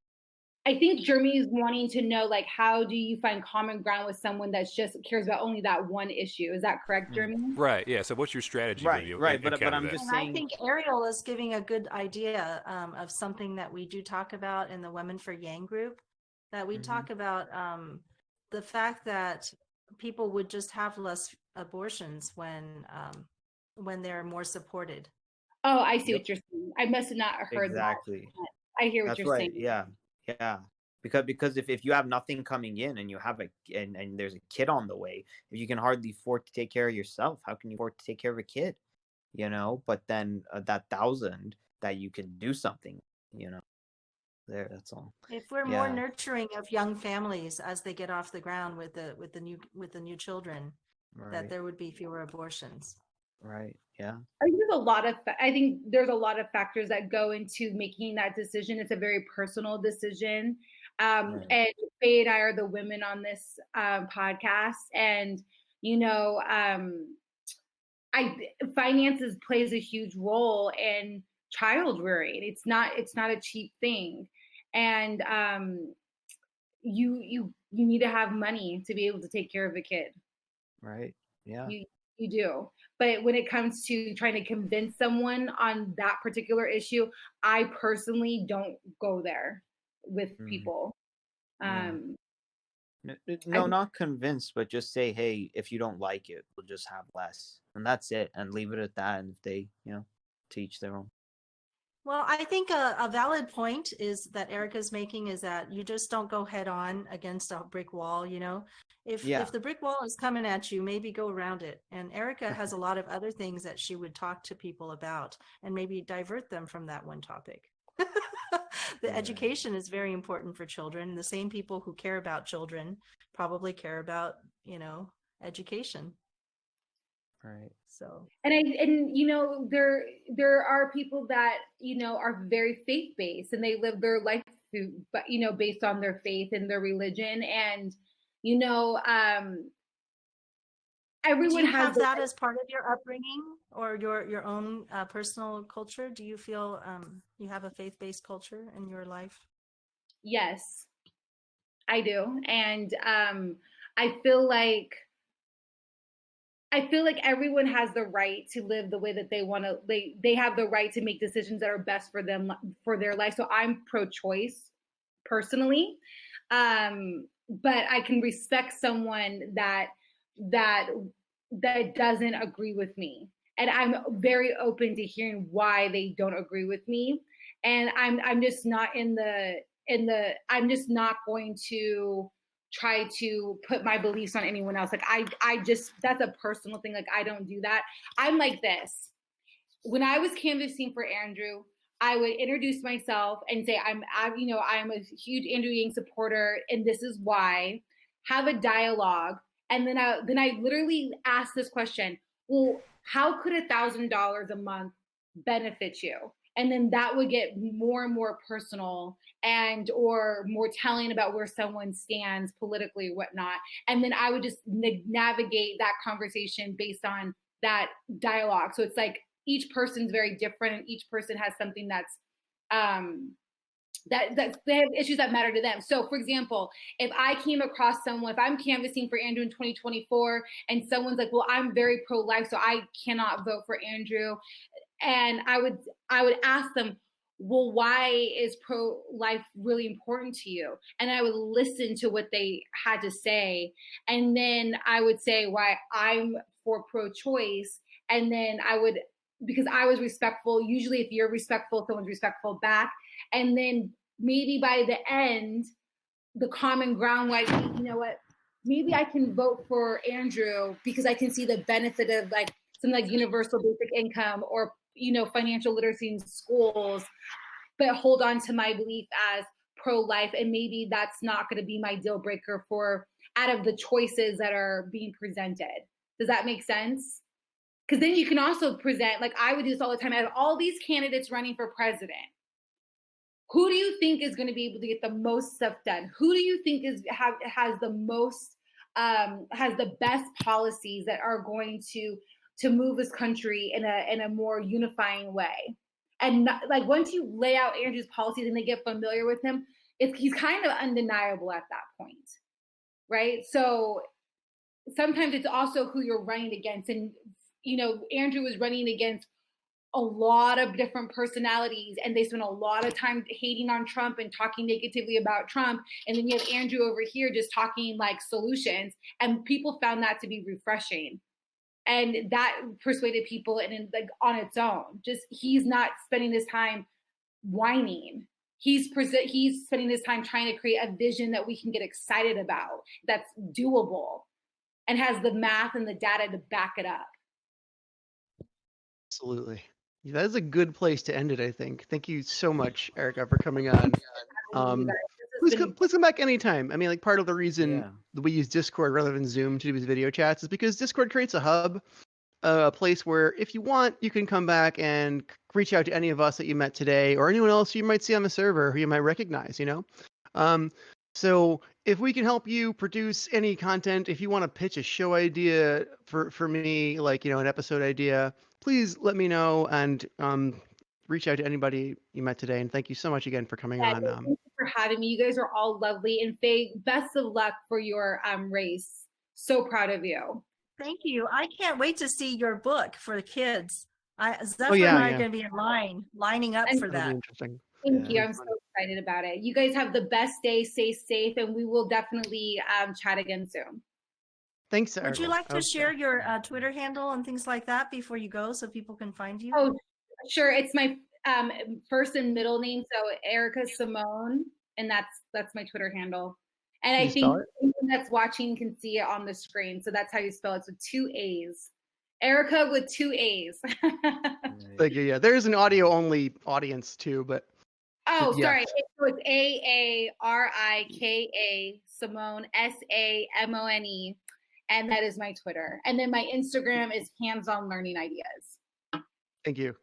I think Jeremy is wanting to know, how do you find common ground with someone that just cares about only that one issue? Is that correct, Jeremy? Right. Yeah. So what's your strategy? Right. But I'm just saying. I think Ariel is giving a good idea of something that we do talk about in the Women for Yang group. That we talk about the fact that people would just have less abortions when they're more supported. Oh, I see what you're saying. I must have not heard exactly. that. I hear what you're saying. Yeah. Because if you have nothing coming in and you have and there's a kid on the way, if you can hardly afford to take care of yourself, how can you afford to take care of a kid? But then that 1,000 that you can do something, there, that's all. If we're more nurturing of young families as they get off the ground with the new children, that there would be fewer abortions. Right. Yeah. I think there's a lot of factors that go into making that decision. It's a very personal decision. And Faye and I are the women on this podcast, and finances plays a huge role in child rearing. It's not a cheap thing, and you need to have money to be able to take care of a kid. Right. Yeah. You do. But when it comes to trying to convince someone on that particular issue, I personally don't go there with people. No, not convinced, but just say, hey, if you don't like it, we'll just have less. and that's it, and leave it at that. And if they, to each their own. Well, I think a valid point is that Aarika's making is that you just don't go head on against a brick wall, If the brick wall is coming at you, maybe go around it. And Aarika has a lot of other things that she would talk to people about and maybe divert them from that one topic. The education is very important for children. The same people who care about children probably care about, education. Right. So there are people that are very faith based and they live their life through, but based on their faith and their religion, and everyone do you has have that as part of your upbringing or your own personal culture? Do you feel you have a faith-based culture in your life? Yes, I do, and I feel like everyone has the right to live the way that they want to. They have the right to make decisions that are best for them, for their life. So I'm pro-choice personally, but I can respect someone that doesn't agree with me, and I'm very open to hearing why they don't agree with me. And I'm just not I'm just not going to try to put my beliefs on anyone else. Like I just, that's a personal thing. Like I don't do that. I'm like this. When I was canvassing for Andrew, I would introduce myself and say, I'm a huge Andrew Yang supporter and this is why. Have a dialogue. And then I literally asked this question, well, how could $1,000 a month benefit you? And then that would get more and more personal and or more telling about where someone stands politically or whatnot. And then I would just navigate that conversation based on that dialogue. So it's like each person's very different and each person has something that's that they have issues that matter to them. So for example, if I came across someone, if I'm canvassing for Andrew in 2024 and someone's like, well, I'm very pro-life, so I cannot vote for Andrew. And I would ask them, well, why is pro-life really important to you? And I would listen to what they had to say. And then I would say why I'm for pro-choice. And then because I was respectful, usually if you're respectful, someone's respectful back. And then maybe by the end, the common ground, like, you know what, maybe I can vote for Andrew because I can see the benefit of like something like universal basic income or, financial literacy in schools, but hold on to my belief as pro-life. And maybe that's not going to be my deal breaker for out of the choices that are being presented. Does that make sense? Because then you can also present, like I would do this all the time, I have all these candidates running for president. Who do you think is going to be able to get the most stuff done? Who do you think has the most, has the best policies that are going to move this country in a more unifying way? And like once you lay out Andrew's policies and they get familiar with him, he's kind of undeniable at that point, right? So sometimes it's also who you're running against. And, Andrew was running against a lot of different personalities and they spent a lot of time hating on Trump and talking negatively about Trump. And then you have Andrew over here just talking like solutions, and people found that to be refreshing. And that persuaded people and like on its own, just he's not spending his time whining. He's spending his time trying to create a vision that we can get excited about, that's doable and has the math and the data to back it up. Absolutely. That is a good place to end it, I think. Thank you so much, Aarika, for coming on. Please come back anytime. I mean, like part of the reason that we use Discord rather than Zoom to do these video chats is because Discord creates a hub, a place where if you want, you can come back and reach out to any of us that you met today or anyone else you might see on the server who you might recognize, So if we can help you produce any content, if you want to pitch a show idea for me, like, an episode idea, please let me know and reach out to anybody you met today. And thank you so much again for coming on. Thank you for having me. You guys are all lovely. And Faye, best of luck for your race. So proud of you. Thank you. I can't wait to see your book for the kids. Zephyr and I are going to be in lining up for that. Interesting. Thank you. I'm so excited about it. You guys have the best day. Stay safe, and we will definitely chat again soon. Thanks, Would you Ariel. like to share your Twitter handle and things like that before you go so people can find you? Oh, sure. It's my first and middle name, so Aarika Samone, and that's my Twitter handle. And I think anyone that's watching can see it on the screen. So that's how you spell it. So 2 A's. Aarika with 2 A's. Thank you. Yeah, there is an audio only audience too, but Oh, yeah. sorry. So it's Aarika Samone, Samone, and that is my Twitter. And then my Instagram is hands-on learning ideas. Thank you.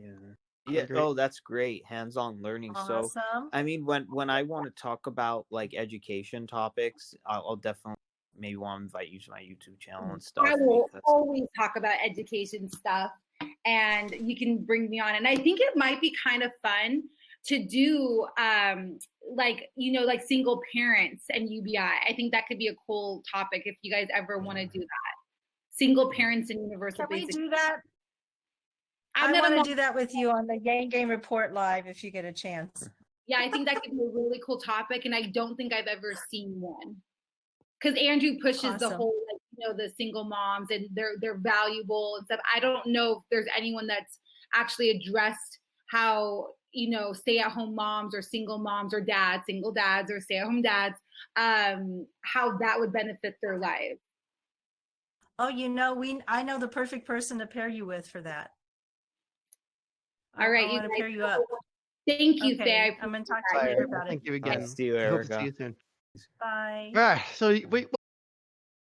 Yeah. Oh, that's great. Hands-on learning. Awesome. So, I mean, when I want to talk about like education topics, I'll definitely maybe want to invite you to my YouTube channel and stuff. I will always talk about education stuff, and you can bring me on. And I think it might be kind of fun to do like single parents and UBI. I think that could be a cool topic if you guys ever want to do that. Single parents and universal basic. Can we do that? I want to do that with you on the Yang Game Report Live if you get a chance. Yeah, I think that could be a really cool topic, and I don't think I've ever seen one. Because Andrew pushes the whole, the single moms and they're valuable and stuff. I don't know if there's anyone that's actually addressed how, stay-at-home moms or single moms or dads, single dads or stay-at-home dads, how that would benefit their life. Oh, I know the perfect person to pair you with for that. All right, I want to pair you up. Thank you, Faye. I'm going to talk to you later about it. Thank you again. Thanks to you, I hope to Aarika. see you soon. Bye. All right. So wait.